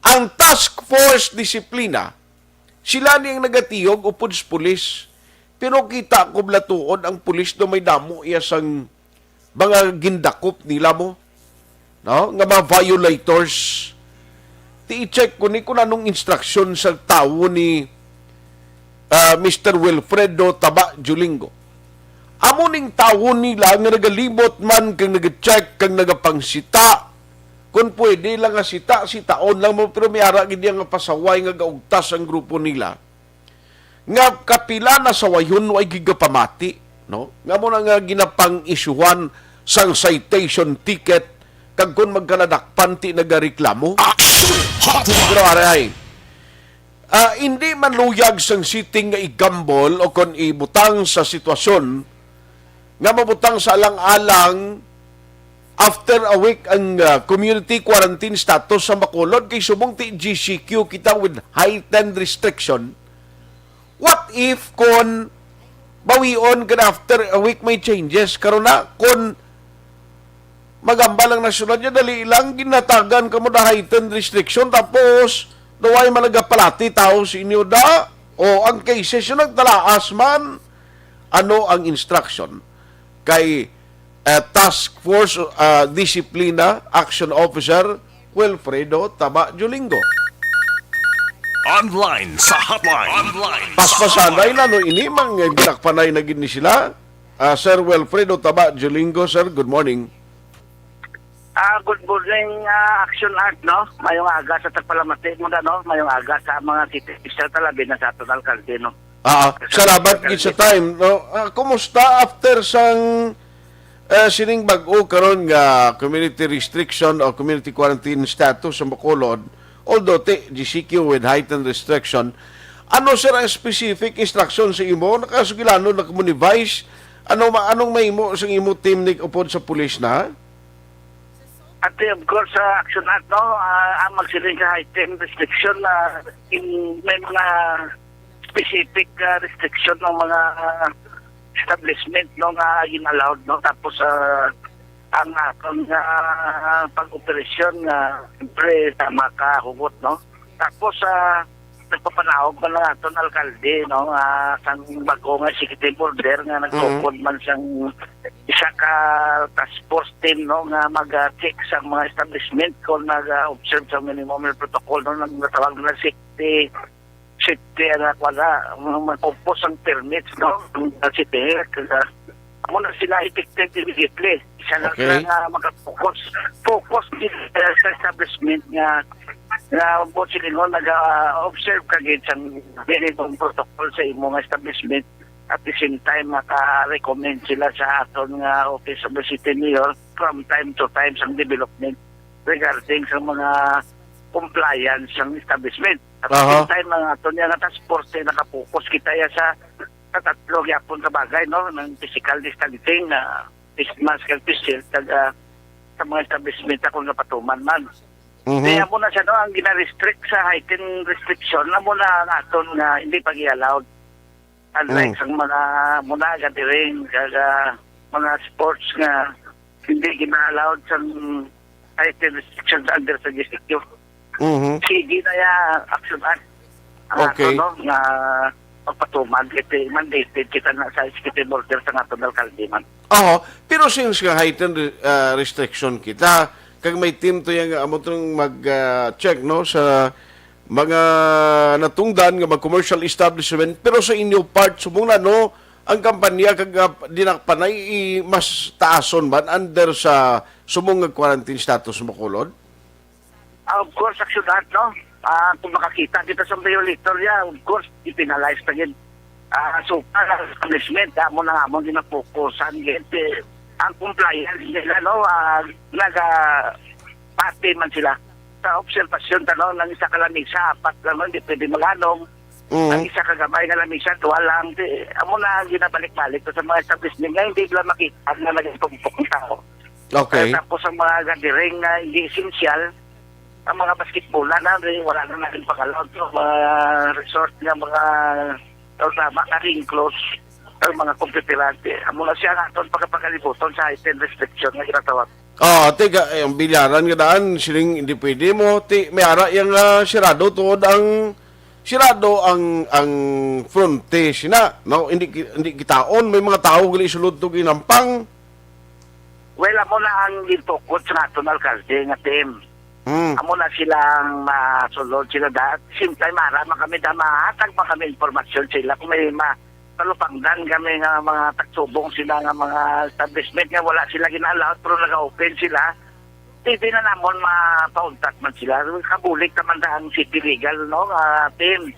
ang task force disiplina, sila niyang nagatiyog upod sa pulis. Pero kita ko blatuon ang pulis na may damo iya sang mga gindakop nila mo. No? Nga mga violators. I-check ko ni kung anong instruction sa tao ni Mr. Wilfredo Taba Julingo. Amo ning tao nila nga nagalibot man kang nag-check kang nagapangsita. Kung pwede lang nga sitaon lang mo pero may ara gid nga pasaway nga gaugtas ang grupo nila. Nga kapila na sa wayon ay gigapamati, no? Nga mo na nga ginapang isyuhan sang citation ticket kag kun magkanadakpan ti nagareklamo. Aksyon Hotline. Pero aray, hindi man luyag sang sitting nga igambol o kon ibutang sa sitwasyon nga mabutang sa alang-alang after a week ang community quarantine status sa Bacolod kay subong ti GCQ kita with heightened restriction. What if kon bawion kan after a week may changes karon na kon magambal ang nasyonal niya dali lang ginatagan kamo da heightened restriction tapos duway malagapalati tao sa inyo da o ang cases yung nagtalaas man ano ang instruction kay Task Force Disiplina Action Officer Wilfredo Taba Julingo. Online sa hotline. Online. Paspasanay na no inimang ginakpanay na gini sila. Sir Wilfredo Taba Julingo, sir, good morning. Good morning, Aksyon Art, no? Mayong aga sa tagpalamati mo na, no? Mayong aga sa mga city official talabi na sa aton alkalde, no? Salamat gid sa time, no? Kumusta after sang sining bag-o karon nga community restriction o community quarantine status sa Bacolod? Although GCQ with heightened restriction, ano sir ang specific instruction sa imo? Nakasugilano na communi-vice? Anong may imo sa imo team ni upod sa pulis na? At of course, Aksyon Art, no? Ang magsiling sa heightened restriction na may mga specific restriction ng mga establishment no nga in-allowed, no? Tapos ang pag-operasyon siyempre tama ka hugot, no? Tapos nagpapanahog man lang aton alkalde, no? Sang bago nga executive order nga nagtukod man siyang isa ka task force team, no? Nga mag-check sa mga establishment kung nag-observe sa minimum protocol, no? Natawag na safety mag-compose ang permits, no? City mo na sila effective immediately. Isa lang sila focus din sa establishment nga po sila nag-observe kagid sa minimum protocol sa imong establishment. At the same time, maka-recommend sila sa aton nga Office of the City Mayor from time to time sa development regarding sa mga compliance ng establishment. At the same time, mga aton nga task force nakapokus kita sa tatlo yapon ka bagay, no, ng physical distancing na maskal physical sa mga establishment akong napatuman man. Kaya mo na siya, no, ang gina-restrict sa heightened restriction na muna naton nga hindi pag-i-allowed. Unlike sa mga muna gadiring mga sports nga hindi gina-allowed sa heightened restrictions under sa districtyo. Sige na ya action at Okay. nga pagpatuman kita mandated kita na sa executive order sa national alcalde man. Oo, pero since nga heightened restriction kita, kag may team to yung amo tong mag-check no sa mga natungdan nga mag-commercial establishment, pero sa inyo part sumong na no ang kampanya kag dinakpanay mas taason man under sa sumong nga quarantine status mo kulod. Of course, action at no. Kung makakita kita sa violator niya, of course, ipinalize na yun. So, para punishment, mo na nga mo ginapokusan yun. Ang compliance nila, no, nag-pati man sila. Sa observasyon, no, ng isa ka lamisa, apat naman, di pwede malanong. Ang isa kagamay na lamisa, tuwa lang. Amo na ginabalik-balik sa mga establishment nga, hindi lang makita na naging tumpok ng tao. Okay. Tapos ang mga gathering na hindi essential, ang mga basketballan na wala na natin pagalaw to, mga resort nga mga ring close ang mga kompetirante. Mula siya nga ito pagkapagalibuton sa heightened restriction na ginatawag. Tiga, ang bilyaran nga daan, siling hindi pwede mo, may ara yung sirado tuod ang fronte sina, no? Hindi kitaon, may mga tao gali sulod to ginampang. Well, amo na ang gintukot sa national alcalde nga team. Amo na silang masulod sila dahil same time marama kami na mahatag pa kami informasyon sila kung may palupangdan kami nga mga tagsubong sila nga mga establishment nga wala sila ginalaot pero nag-open sila hindi na namon mapauntak man sila kabulik naman na ang city legal no team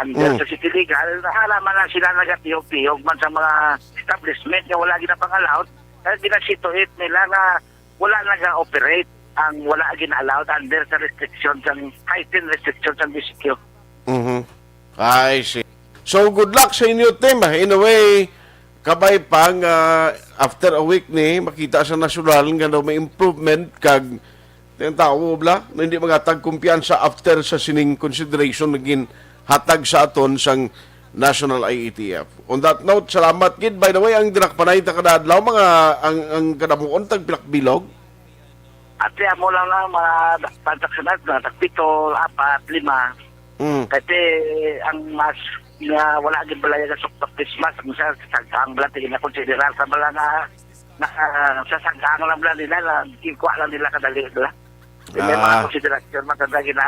under sa city legal halaman na sila nagatiyog-tiyog man sa mga establishment nga wala ginapangalaot kaya ginasituit nila nga wala nag-operate ang wala gin-allowed under sa restrictions ang heightened restrictions ang districtyo. I see. So, good luck sa inyo, team. In a way, kabay pang after a week ni, makita sa nasyonal nga daw may improvement kag yung tao, bla, na hindi magatag kumpiyansa after sa sining consideration naging hatag sa aton sang National IETF. On that note, salamat gid. By the way, ang dinakpanay ta kadadlaw mga ang kadamuon tag pilakbilog. At kaya mo lang mga transaksyonan na tagpito, 4, 5. Kasi ang mas nga wala agad balaya ng suktok Christmas kung sa sagkaang bala na konsiderar sa bala na sa sagkaang lang bala nila na kikuha lang nila kadali nila. May mga konsiderasyon matandagi na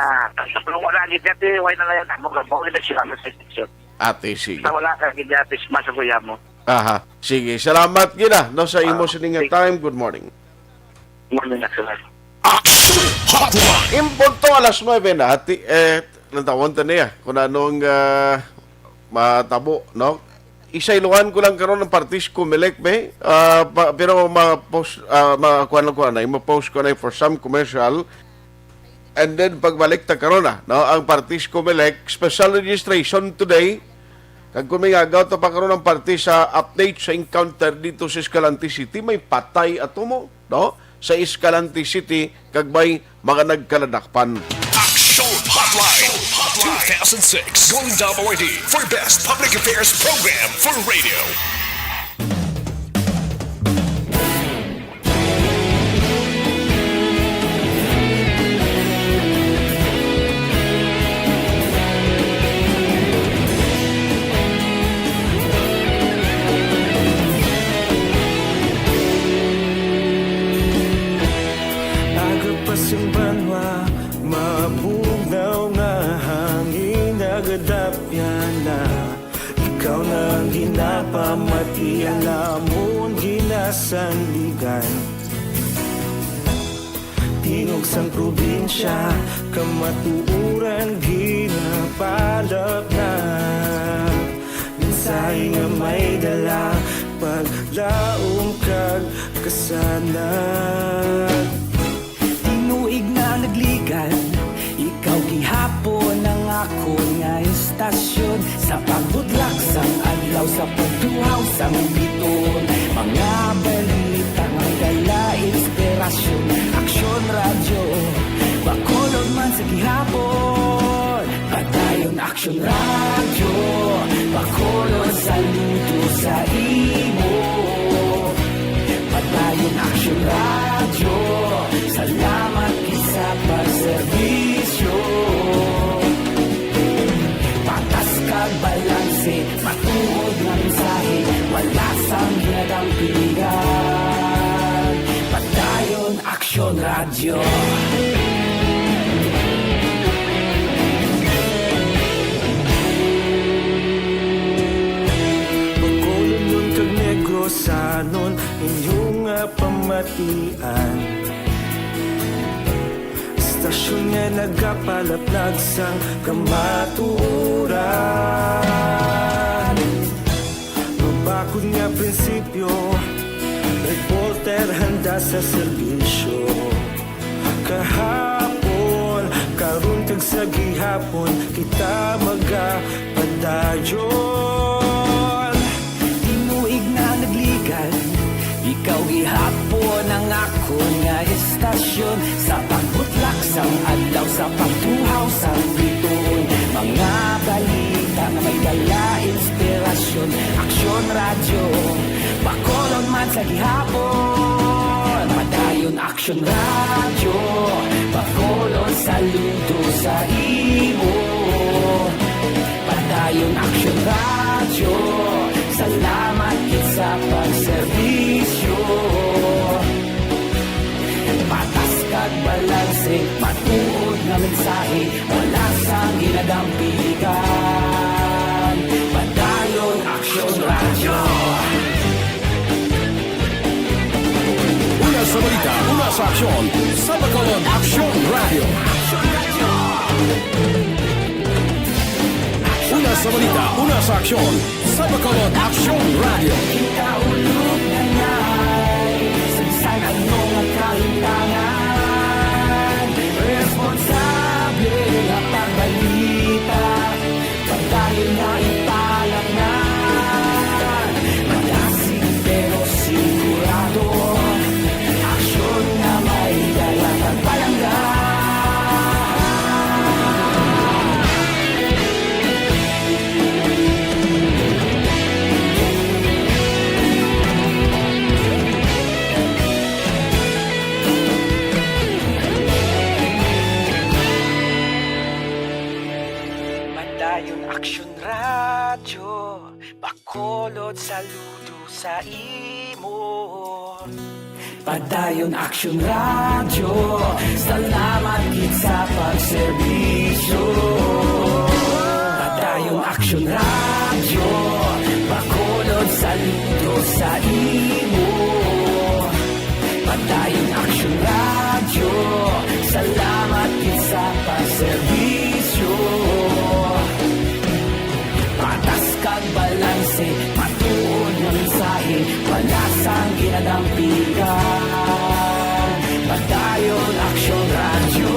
kung wala agad kasi why na lang mo gabaw na sila sa restriction. Ate, sige. Sa wala ka agad Christmas sa kuya mo. Aha. Sige. Salamat gina no sa imo sining time. Good morning. Morning na sila. Aksyon Hotline. Impunto alas 9 na. Nantawon ta niya kung anong matabo, no? Isailuhan ko lang karon ng partis ko melek be. Pero ma-post ma-post ko na for some commercial. And then pagbalik ta karon na, no? Ang partis ko melek special registration today. Kag kung may agaw ta pa karon ng partis sa update sa encounter dito sa Escalante City, may patay ato mo, no? Sa Escalante City, kagbay mga nagkaladakpan. Aksyon Hotline 2006 Golden Dome Award for Best Public Affairs Program for Radio. Simbanwa, mapugnaw nga hangin nagadapyan na ikaw na ginapamati alamon ginasandigan tingog sang probinsya kamatuuran ginapalap na minsay nga may dala paglaom kag kasanag Tinuig na nagligan, ikaw gihapon ang ako nga istasyon sa pagbudlak sang adlaw sa pagduhaw sang biton mga balita nga dala inspirasyon Aksyon radyo bakulog man sa gihapon padayon Aksyon radyo bakulog saludo sa imo padayon Aksyon radyo Radyo. Pagkulong kag negrosanon inyong pamatian. Stasyon nga nagapalaplag sang kamaturan. Mabakod nga prinsipyo, reporter handa sa serbisyo. Kahapon, karon kag sa gihapon, kita magapadayon. Tinuig na nagligan, ikaw gihapon ang ako nga estasyon. Sa pagbutlak sang adlaw, sa pagtuhaw sang bituon, mga balita na may dala inspirasyon. Aksyon radyo, Bacolod man sa gihapon. Padayon Aksyon radyo, Bacolod saludo sa imo. Padayon Aksyon radyo, salamat kit sa pagserbisyo. Patas kag balanse, matuod na mensahe, wala sang ginadampigan. Padayon Aksyon radyo. Una sa balita, una sa aksyon, sa Bacolod Aksyon Radio. Una sa balita, una sa aksyon, sa Bacolod Aksyon Radio. Ikaulog na ngay, sansan ano nga kahintangan. Responsable nga pagbalita, pagdayon na ipalaknan. Malasig pero sigurado, aksyon na may dalang at palanggan. Padayon Aksyon radyo, Bacolod saludo sa imo. Padayon Aksyon radyo, salamat gid sa pagserbisyo. Padayon Aksyon radyo, Bacolod saludo sa imo. Padayon Aksyon radyo, salamat gid sa pagserbisyo. Patas kag balanse, matuod na mensahe, wala sang ginadampigan. Padayon Aksyon radyo.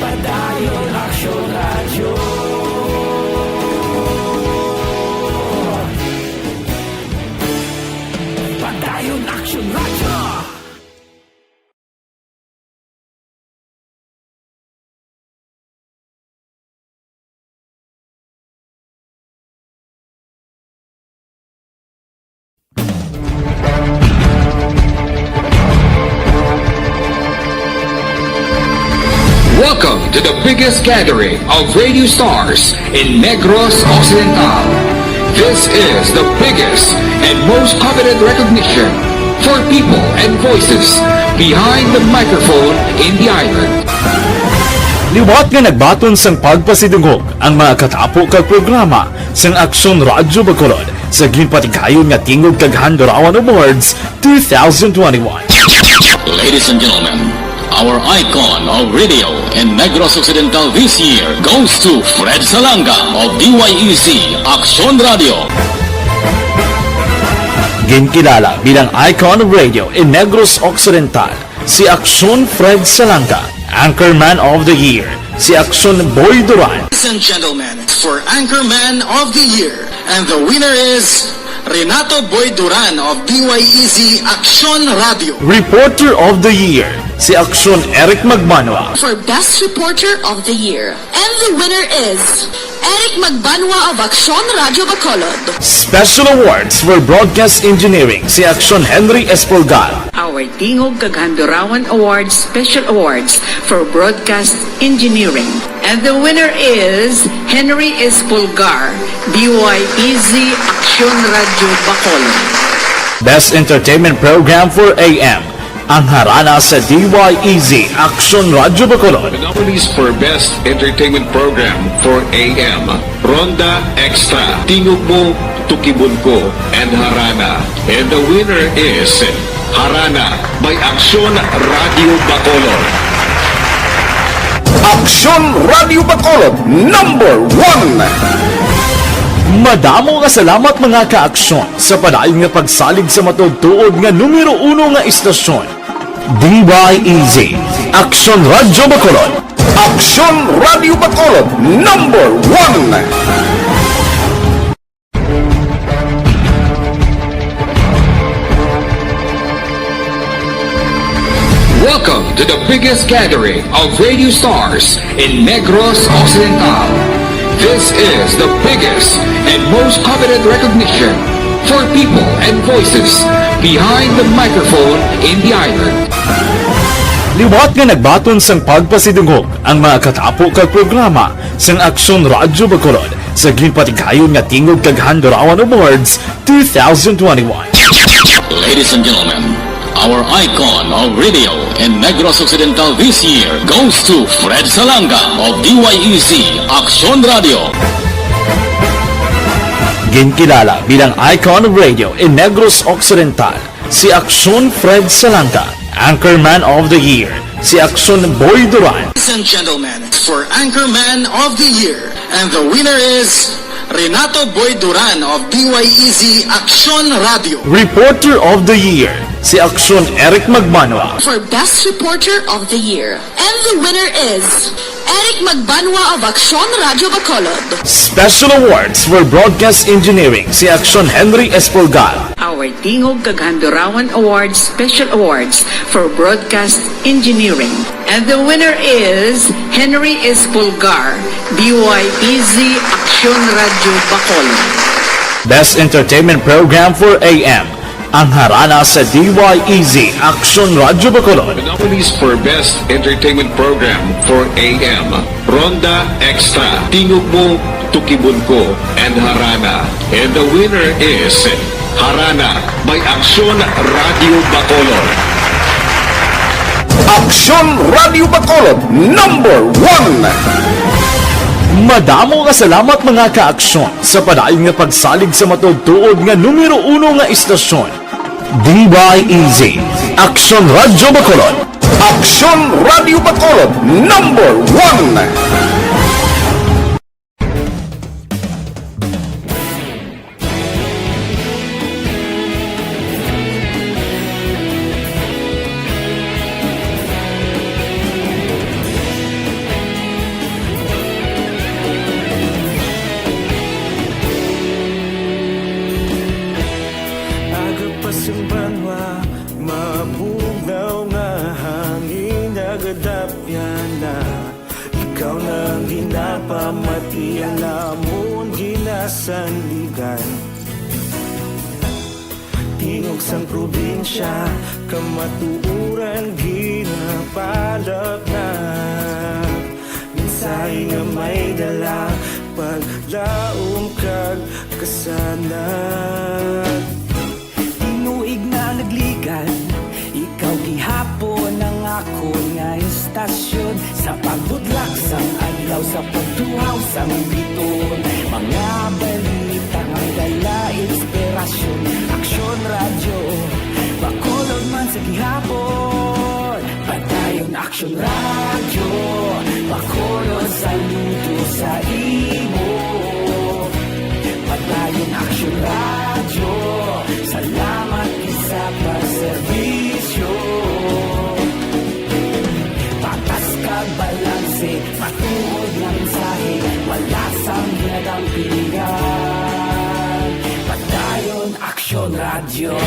Padayon Aksyon radyo. Padayon Aksyon radyo. Welcome to the biggest gathering of radio stars in Negros Occidental. This is the biggest and most coveted recognition for people and voices behind the microphone in the island. Liwat nga nagbaton sang pagpasidungog ang mga katapo kag programa sang Aksyon Radyo Bacolod sa ginpatigayon nga tingog kag Handurawan Awards 2021. Ladies and gentlemen, our icon of radio in Negros Occidental this year goes to Fred Salanga of DYEC Aksyon Radio. Ginkilala bilang icon of radio in Negros Occidental, si Aksyon Fred Salanga. Anchorman of the Year, si Aksyon Boy Duran. Ladies and gentlemen, for Anchorman of the Year, and the winner is Renato Boy Duran of DYEC Aksyon Radio. Reporter of the Year, si Aksyon Eric Magbanwa. For Best Reporter of the Year, and the winner is Eric Magbanwa of Aksyon Radio Bacolod. Special awards for broadcast engineering, si Aksyon Henry Espolgar. Our Tingog kag Handurawan Awards Special Awards for Broadcast Engineering. And the winner is Henry Espolgar, DYEZ Aksyon Radio Bacolod. Best Entertainment Program for AM. Ang harana sa DYEZ Aksyon Radyo Bacolod. The nominees for Best Entertainment Program for AM, Ronda Extra, Tingog Mo, Tukibon Ko, and Harana. And the winner is Harana by Aksyon Radio Bacolod. Aksyon Radio Bacolod, number 1! Madamo nga salamat mga ka-aksyon sa padayon nga pagsalig sa matugtuod nga numero 1 nga istasyon. DYEZ Aksyon Radyo Bacolod. Aksyon Radio Bacolod, number 1! Welcome to the biggest gathering of radio stars in Negros Occidental. This is the biggest and most coveted recognition for people and voices behind the microphone in the island. Liwat nga nagbaton sang pagpasidungog ang mga katapo kag programa sang Aksyon Radyo Bacolod sa ginpatigayon nga Tingog kag Handurawan Awards 2021. Ladies and gentlemen, our icon of radio in Negros Occidental this year goes to Fred Salanga of DYEZ Aksyon Radio. Ginkilala bilang icon of radio in Negros Occidental, si Aksyon Fred Salanga. Anchorman of the Year, si Aksyon Boy Duran. Ladies and gentlemen, for Anchorman of the Year, and the winner is Renato Boy Duran of DYEZ Aksyon Radio. Reporter of the Year, si Aksyon Eric Magmanwa. For Best Reporter of the Year. And the winner is Eric Magbanwa of Aksyon Radio Bacolod. Special Awards for Broadcast Engineering, si Aksyon Henry Espolgar. Our Tingog kag Handurawan Awards Special Awards for Broadcast Engineering. And the winner is Henry Espolgar, DYEZ Aksyon Radio Bacolod. Best Entertainment Program for AM. Ang harana sa DYEZ Aksyon Radyo Bacolod. The nominees for Best Entertainment Program for AM, Ronda Extra, Tingog Mo, Tukibon Ko, and Harana. And the winner is Harana by Aksyon Radio Bacolod. Aksyon Radio Bacolod, number 1! Madamo nga salamat mga ka-aksyon sa padayon nga pagsalig sa matugtuod nga numero 1 nga istasyon. DYEZ Aksyon Radyo Bacolod. Aksyon Radio Bacolod, number 1! Banwa, mabugaw nga hangin nagadapyan na. Ikaw nang ginapamati, alamon ginasanligan. Tingog sang probinsya, kamatuuran ginapalap na. Minsay nga may dala, paglaom kag kasanat. Nagligan, ikaw gihapon ang ako nga istasyon sa pagbudlak sang adlaw sa pagtuhaw sang biton. Mga balita nga dala inspirasyon, Aksyon Radio Bacolod man sa gihapon. Padayon Aksyon Radio Bacolod, saludo sa imo. Padayon Aksyon Radio, salamat sa pagserbisyo. Patas kag balanse, matuod na mensahe, wala sang ginadampingan. Padayon Aksyon Radio.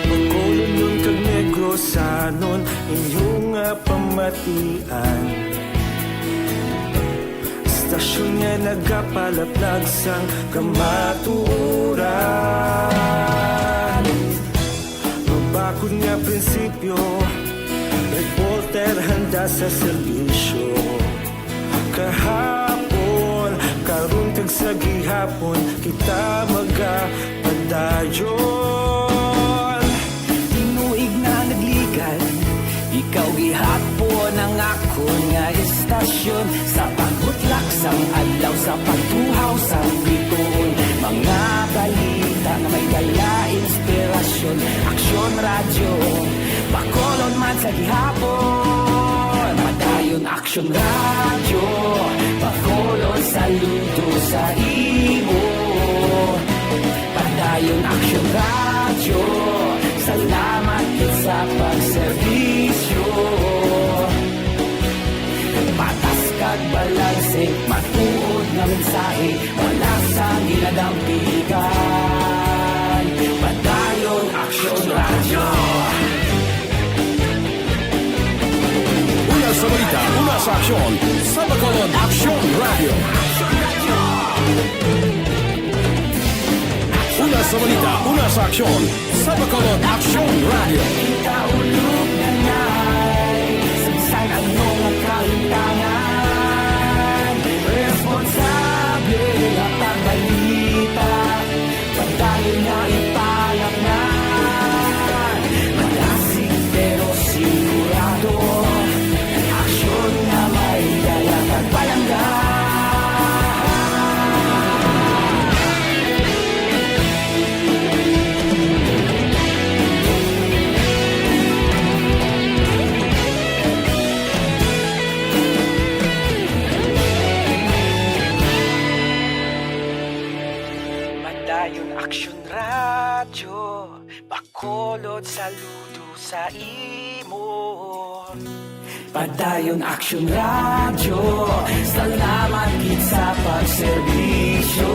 Bacolod nun kag Negrosanon, inyong pamatian. Stasyon nga nagapalaplag sang kamaturan. Mabakod nga prinsipyo, reporter handa sa serbisyo. kahapon, karong tag sa gihapon, kita magapadayon. Tinuig na nagligan, ikaw gihapon ang ako nga istasyon. Sa pagbutlak sang adlaw, sa pagtuhaw sang biton, mga balita na may dala inspirasyon. Aksyon radyo, bakolon man sa gihapon. Padayon aksyon radyo, bakolon saludo sa imo. Padayon aksyon radyo, salamat sa pagserbisyo. Patas kag balanse, matuod na mensahe, wala sa ginadampigan. Padayon aksyon radyo. Una sa balita, una sa aksyon, sa Bacolod Aksyon Radio. Una sa balita, una sa aksyon, sa Bacolod Aksyon Radio. Kita ulog na ngay, samsay ang mga kalintangan. Responsable at pagbalita, padayon na ipalaknan. Malasig pero sigurado, aksyon na may dala at palanggan. Padayon aksyon radyo, bakolod saludo sa imo. Padayon aksyon radyo, salamat gid sa pagserbisyo.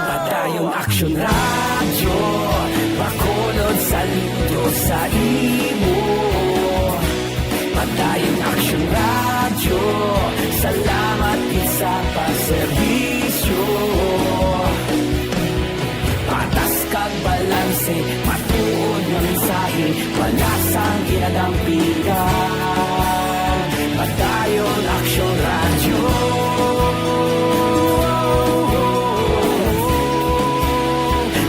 Padayon aksyon radyo, bakolod saludo sa imo. Padayon aksyon radyo, salamat gid sa pagserbisyo. Patas kag balanse, matuod na mensahe, wala sang ginadampigan. Padayon aksyon radyo.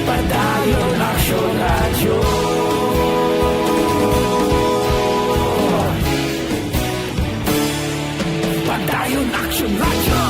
Padayon aksyon radyo. Padayon aksyon radyo.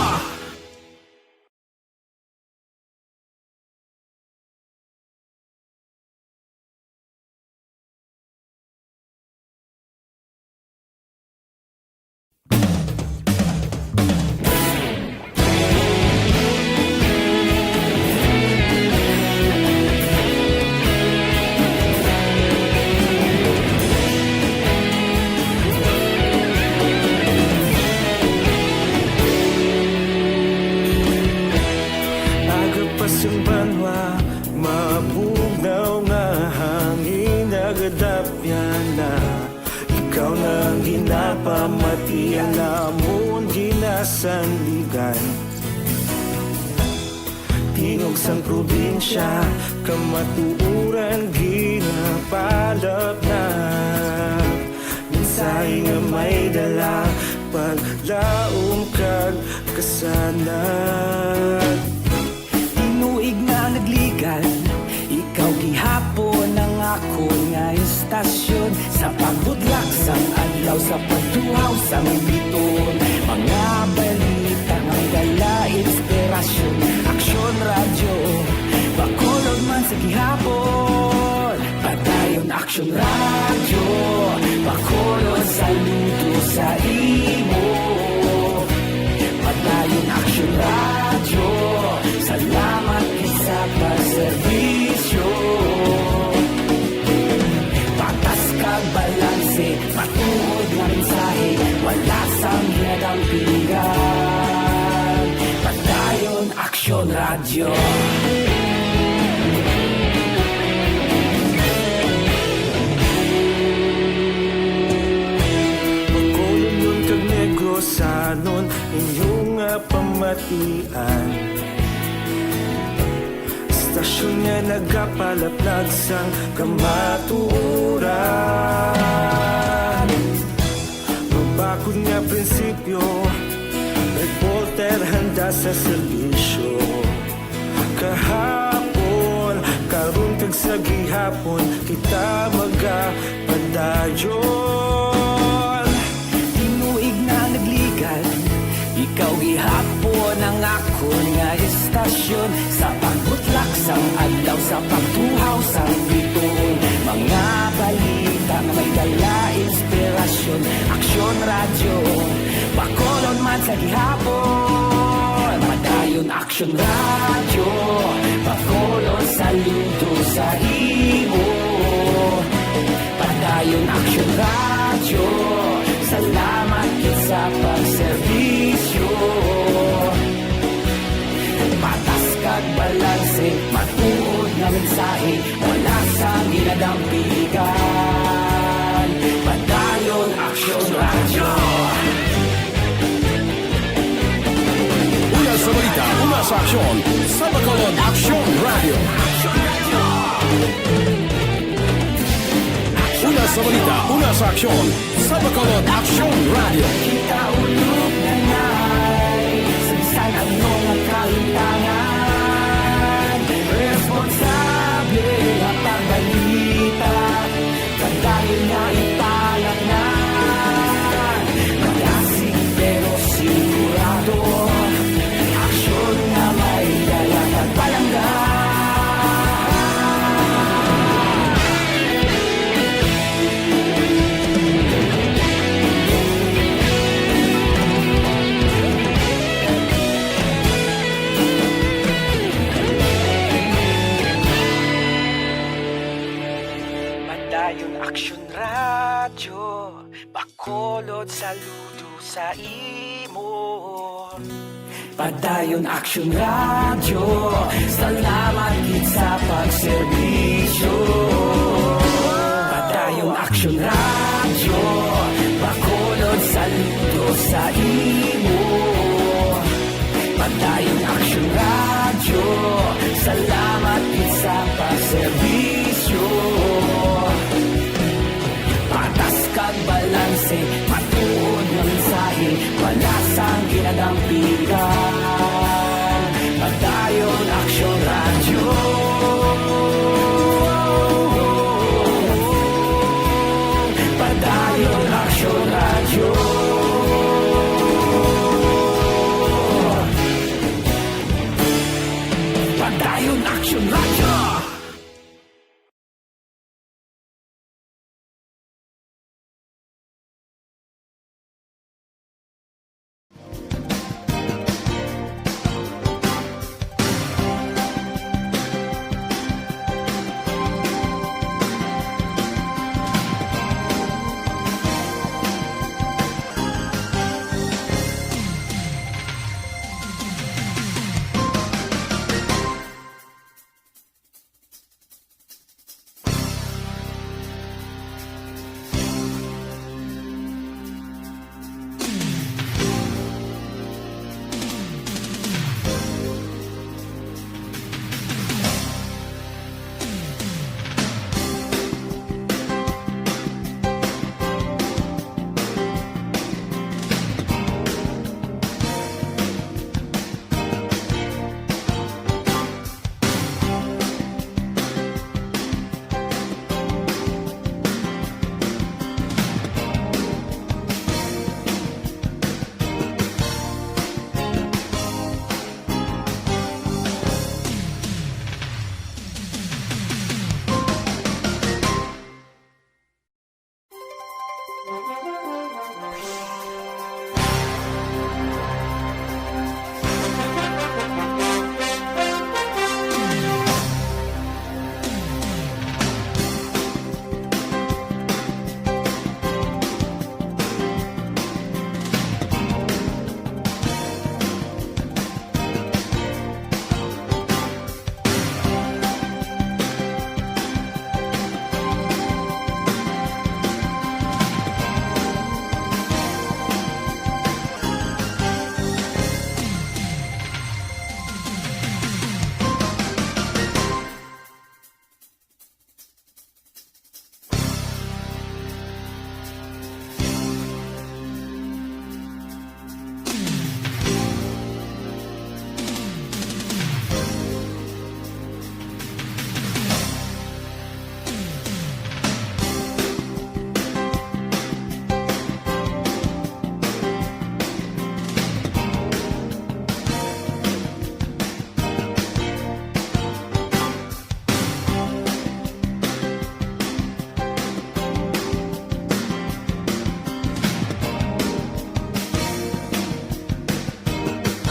Agapasang banwa, mabugnaw nga hangin, nagadapyan na ikaw nang ginapamatian, namon ginasanligan. Tingog sang probinsya, kamatuuran ginapalap na. Minsay nga may dala, paglaom kag kasanat. Tinuig na nagligan, ikaw gihapon ang ako nga istasyon. Sa pagbudlak sang adlaw, sa pagtuhaw sang biton, mga balita nga dala inspirasyon. Aksyon radyo, bakolod man sa gihapon. Padayon aksyon radyo, bakolod saludo sa imo. Padayon aksyon radyo, salamat sa pagserbisyo. Patas kag balanse, matuod na mensahe, wala sang ginadampigan. Padayon aksyon radyo. Bacolod nun kag Negrosanon, inyong pamatian. Stasyon nga nagapalaplag sang kamaturan. Mabakod nga prinsipyo, sa serbisyo. Kahapon, karon kag sa gihapon, kita magapadayon. Tinuig na nagligan, ikaw gihapon ang ako nga estasyon. Sa pagbutlak sang adlaw, sa pagtuhaw sang biton, mga balita nga may dala inspirasyon. Aksyon radyo, bakolon man sa gihapon. Padayon Aksyon radyo, bakolon saludo sa imo. Padayon Aksyon radyo, salamat kit sa pagserbisyo. Patas kag balanse, matuod na mensahe, wala sa ginadampigan. Padayon Aksyon radyo. Una sa balita, una sa aksyon, sa Bacolod Aksyon Radio. Una sa balita, una sa aksyon, sa Bacolod Aksyon Radio. Kita ulog na na'y sagsay ang mga kalintangan. Responsable ang pagbalita, pagdahil na ipalat na. Malasig pero sigurado, aksyon na may dalang at palanggan. Padayon Aksyon radyo, bakolod saludo sa imo. Padayon Aksyon radyo, salamat kit sa pagserbisyo. Padayon Aksyon radyo, bakolod saludo sa imo. Padayon Aksyon radyo, salamat kit sa pagserbisyo. Patas kag balanse, matuod ng mensahe, wala sang ginadampigan. Padayon Aksyon radyo.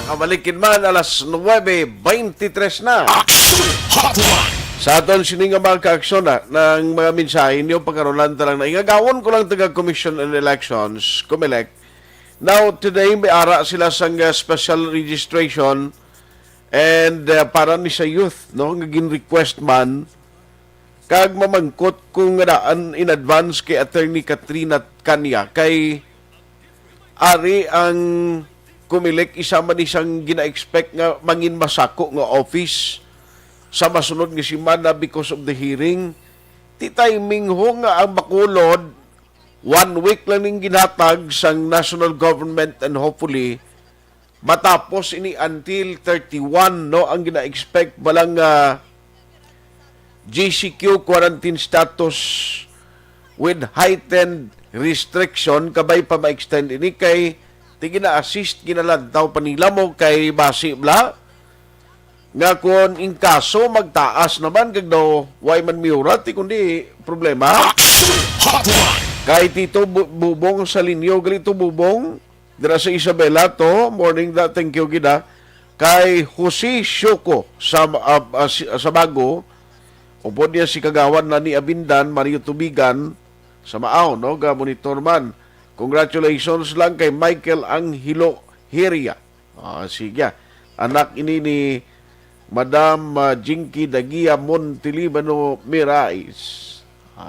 Kabalikin man, alas 9:23 na. Aksyon Hotline. Sa aton sini nga mga kaaksyon ng mga mensahe niyo pagkaroon lang na ingagawon ko lang taga Commission on Elections, COMELEC. Now, today, may ara sila sa special registration and para ni sa youth, no? Ngaging request man, kag mamangkot kung daan in advance kay Attorney Katrina Kanya, kay ari ang COMELEC, isa man isang gina-expect nga mangin masako nga office sa masunod nga semana because of the hearing. Ti timing ho nga ang Bacolod, 1 week lang ning ginhatag sang national government and hopefully matapos ini until 31, no, ang gina-expect balang GCQ quarantine status with heightened restriction kabay pa ma-extend ini kay ti gina-assist ginalantaw panila mo kay basi bla nga kung in kaso magtaas naman kag daw why man miurat ti kundi problema. Kay Tito Bubong sa Linyo, galito Bubong dira sa Isabela to, morning da, thank you gida. Kay Jose Shoko sa Bago, upo niya si kagawan na ni Abindan, Mario Tubigan sa Maaw, no, ga monitor man. Congratulations lang kay Michael Angelo Hiria. Sige, anak ini ni Madam Jinky Dagia Montilibano Mirais.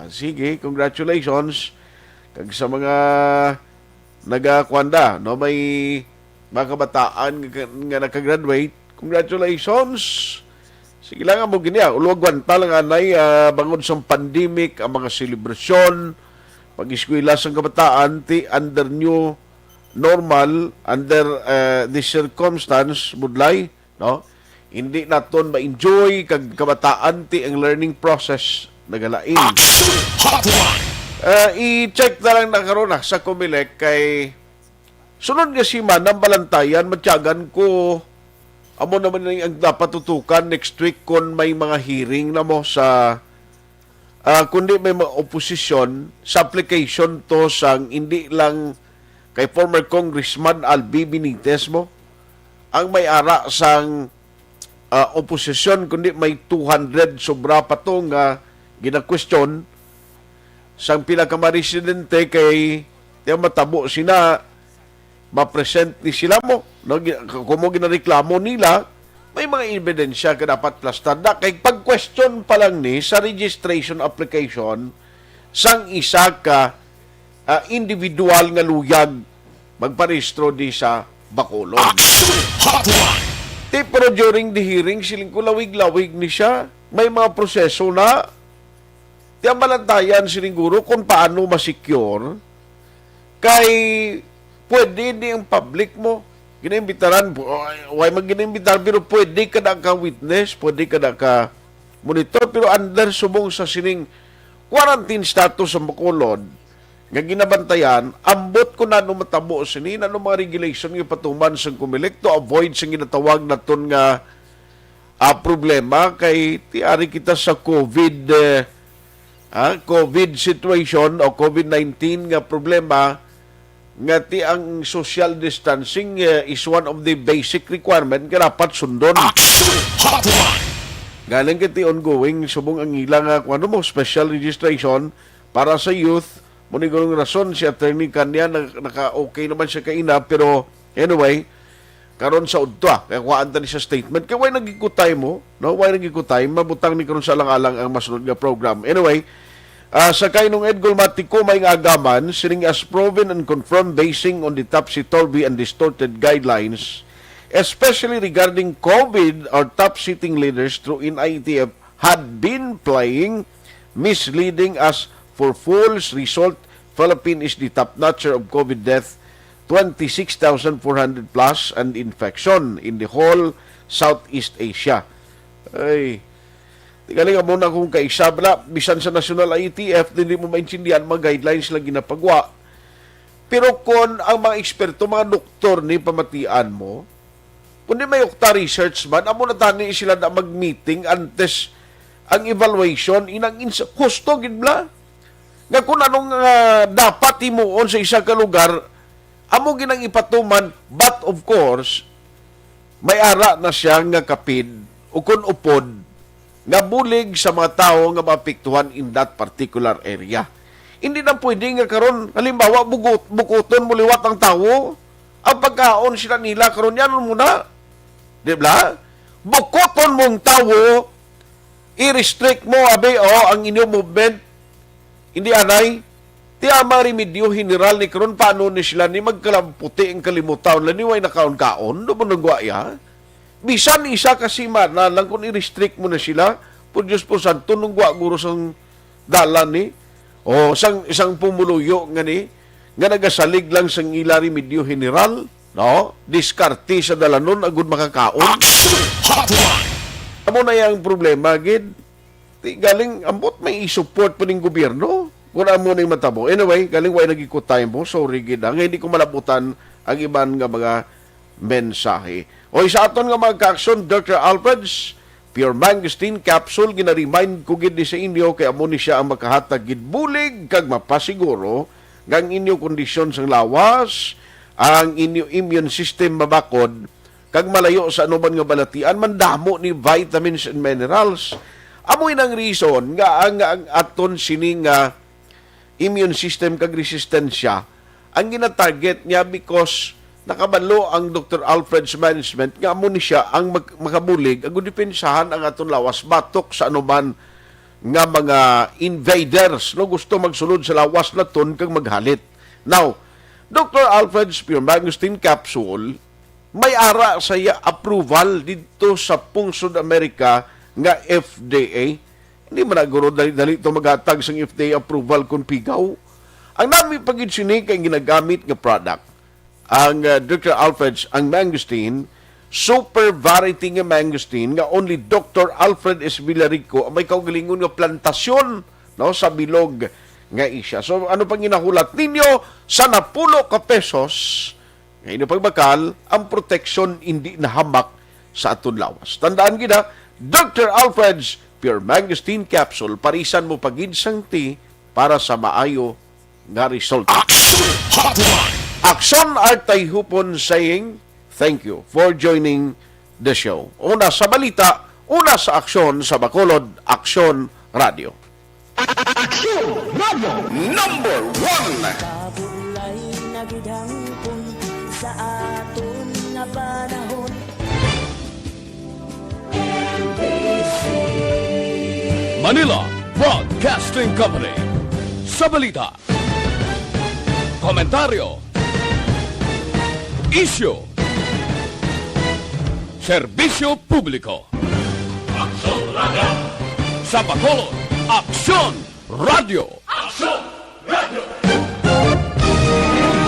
Sige, congratulations. Kag sa mga nagakwanda, no, may mga kabataan nga nakagraduate, congratulations. Sige lang mo ginya, ulogwan talang anay bangod sa pandemic, ang mga selebrasyon, pag-eskwela sa kabataan, ti under new normal, under this circumstance, budlay, no? Hindi naton ma-enjoy kag kabataan ti ang learning process nagalain. I-check na lang na karon sa COMELEC kay sunod nga si Manang Balantayan, matyagan ko amo naman ang dapat tutukan next week kung may mga hearing na mo sa kundi may mga oposisyon sa application to sang hindi lang kay former Congressman Albi Benitez mo ang may ara sang oposisyon, kundi may 200 sobra pa to nga gina-question sang pinakamaresidente kay tiyan matabo sina ma-present ni sila mo, no? Kung mo ginareklamo nila, may mga ebidensya ka dapat plastar na kay pag-question pa lang ni sa registration application sang isa ka individual nga luyag magparehistro di sa Bacolod. Pero during the hearing, siling ko lawig-lawig ni siya. May mga proseso na tiyang balantayan siling guro kung paano masecure kay pwede di ang public mo. Ginaimbitaran, why mag-ginaimbitaran, pero pwede ka na ka witness, pwede ka na ka monitor, pero under subong sa sining quarantine status sa Bacolod, nga ginabantayan, ambot ko na matabo sini na mga regulation yung patuman sa COMELEC to avoid sa ginatawag na ton nga problema kay tiari kita sa COVID situation o COVID-19 nga problema nga ti ang social distancing is one of the basic requirement nga dapat sundon. Galing kiti ongoing subong ang ilang special registration para sa youth. Muna yung rason si Attorney Kanya naka-okay naman siya kaina, pero anyway, karon sa udto kaya kuhaan ta ni sa statement kaya why nagikutay mo, no? Why nagikutay mabutang ni karon sa alang-alang ang masunod nga program. Anyway, sa kainong Edgol Matiko may agaman sining as proven and confirmed basing on the topsy-turvy and distorted guidelines, especially regarding COVID, our top-sitting leaders through IETF had been playing misleading as for false result. Philippines is the top notcher of COVID death, 26,400 plus, and infection in the whole Southeast Asia. Ay, tigaling mo na kung kaisa bala, bisan sa National IETF, hindi mo maintindihan mga guidelines lang ginapagwa. Pero kung ang mga eksperto, mga doktor ni pamatian mo, kung di may ukta research man, amo na tani sila na mag-meeting antes ang evaluation, inang husto gidbla. Nga kung anong dapat himuon sa isa ka lugar, amo ginang ipatuman, but of course, may ara na siya nga kapid o kun upod nga bulig sa mga tao nga maapektuhan in that particular area. Hindi na pwede nga karon halimbawa bukuton mo liwat ang tao, ang pagkaon sila nila karon yan muna. Di ba? Bukuton mong tao, i-restrict mo abe ang inyong movement. Hindi anay. Tiya remedyo general ni karon paano ni sila ni magkalamputi ang kalimutan laniway na kaon-kaon do mo nagwaya. Bisan isa kasi man lang kung i-restrict mo na sila, po Diyos po santo nung guro sang dalan ni o isang pumuluyo nga ni nga nagasalig lang sang ila remedyo general, no? Diskarte sa dalanon agud makakaon. Hotline. Amo na yang problema gid. Galing ambot may i-support pa ning gobyerno. Kung amo na yung matabo. Anyway, galing way nag-ikot time mo. Sorry gid nga hindi ko malabutan ang iban nga mga mensahe. O isa aton nga mga ka-aksyon, Dr. Alfreds, Pure Mangosteen Capsule, ginaremind ko gid ni sa inyo kay amo ni siya ang makahatag gid bulig kag mapasiguro ang inyo kondisyon sang lawas, ang inyo immune system mabakod, kag malayo sa anuman nga balatian, mandamo ni vitamins and minerals. Amoy nang reason nga ang aton sining immune system kag resistensya ang gina-target niya because nakabalo ang Dr. Alfred's management nga amo ni siya ang makabulig ang depensahan ang aton lawas batok sa anuman nga mga invaders no gusto magsulod sa lawas naton kag maghalit. Now, Dr. Alfred's Pure Mangosteen Capsule may ara sa approval dito sa Pungsod Amerika nga FDA. Hindi man naguro dali ito maghatag sang FDA approval kung pigaw. Ang nami pagid sini kay ginagamit nga product. Ang Dr. Alfred's, ang mangosteen, super variety nga mangosteen nga only Dr. Alfred S. Villarico may kaugalingon nga plantasyon no, sa bilog nga isya. So ano pang ginahulat ninyo sa 10 ka pesos ngayon pagbakal ang protection hindi nahamak sa aton lawas. Tandaan gid Dr. Alfred's Pure Mangosteen Capsule, parisan mo pagid sang tea para sa maayo nga result. Aksyon at Tayhopon saying thank you for joining the show. Una sa balita, una sa aksyon sa Bacolod, Aksyon Radio. Aksyon Radio number 1. Kabulay nagidangkon sa aton nga panahon. Manila Broadcasting Company. Sa balita, komentaryo, isyu, serbisyo publiko. Aksyon Radio. Sa Bacolod, Aksyon Radio. Aksyon!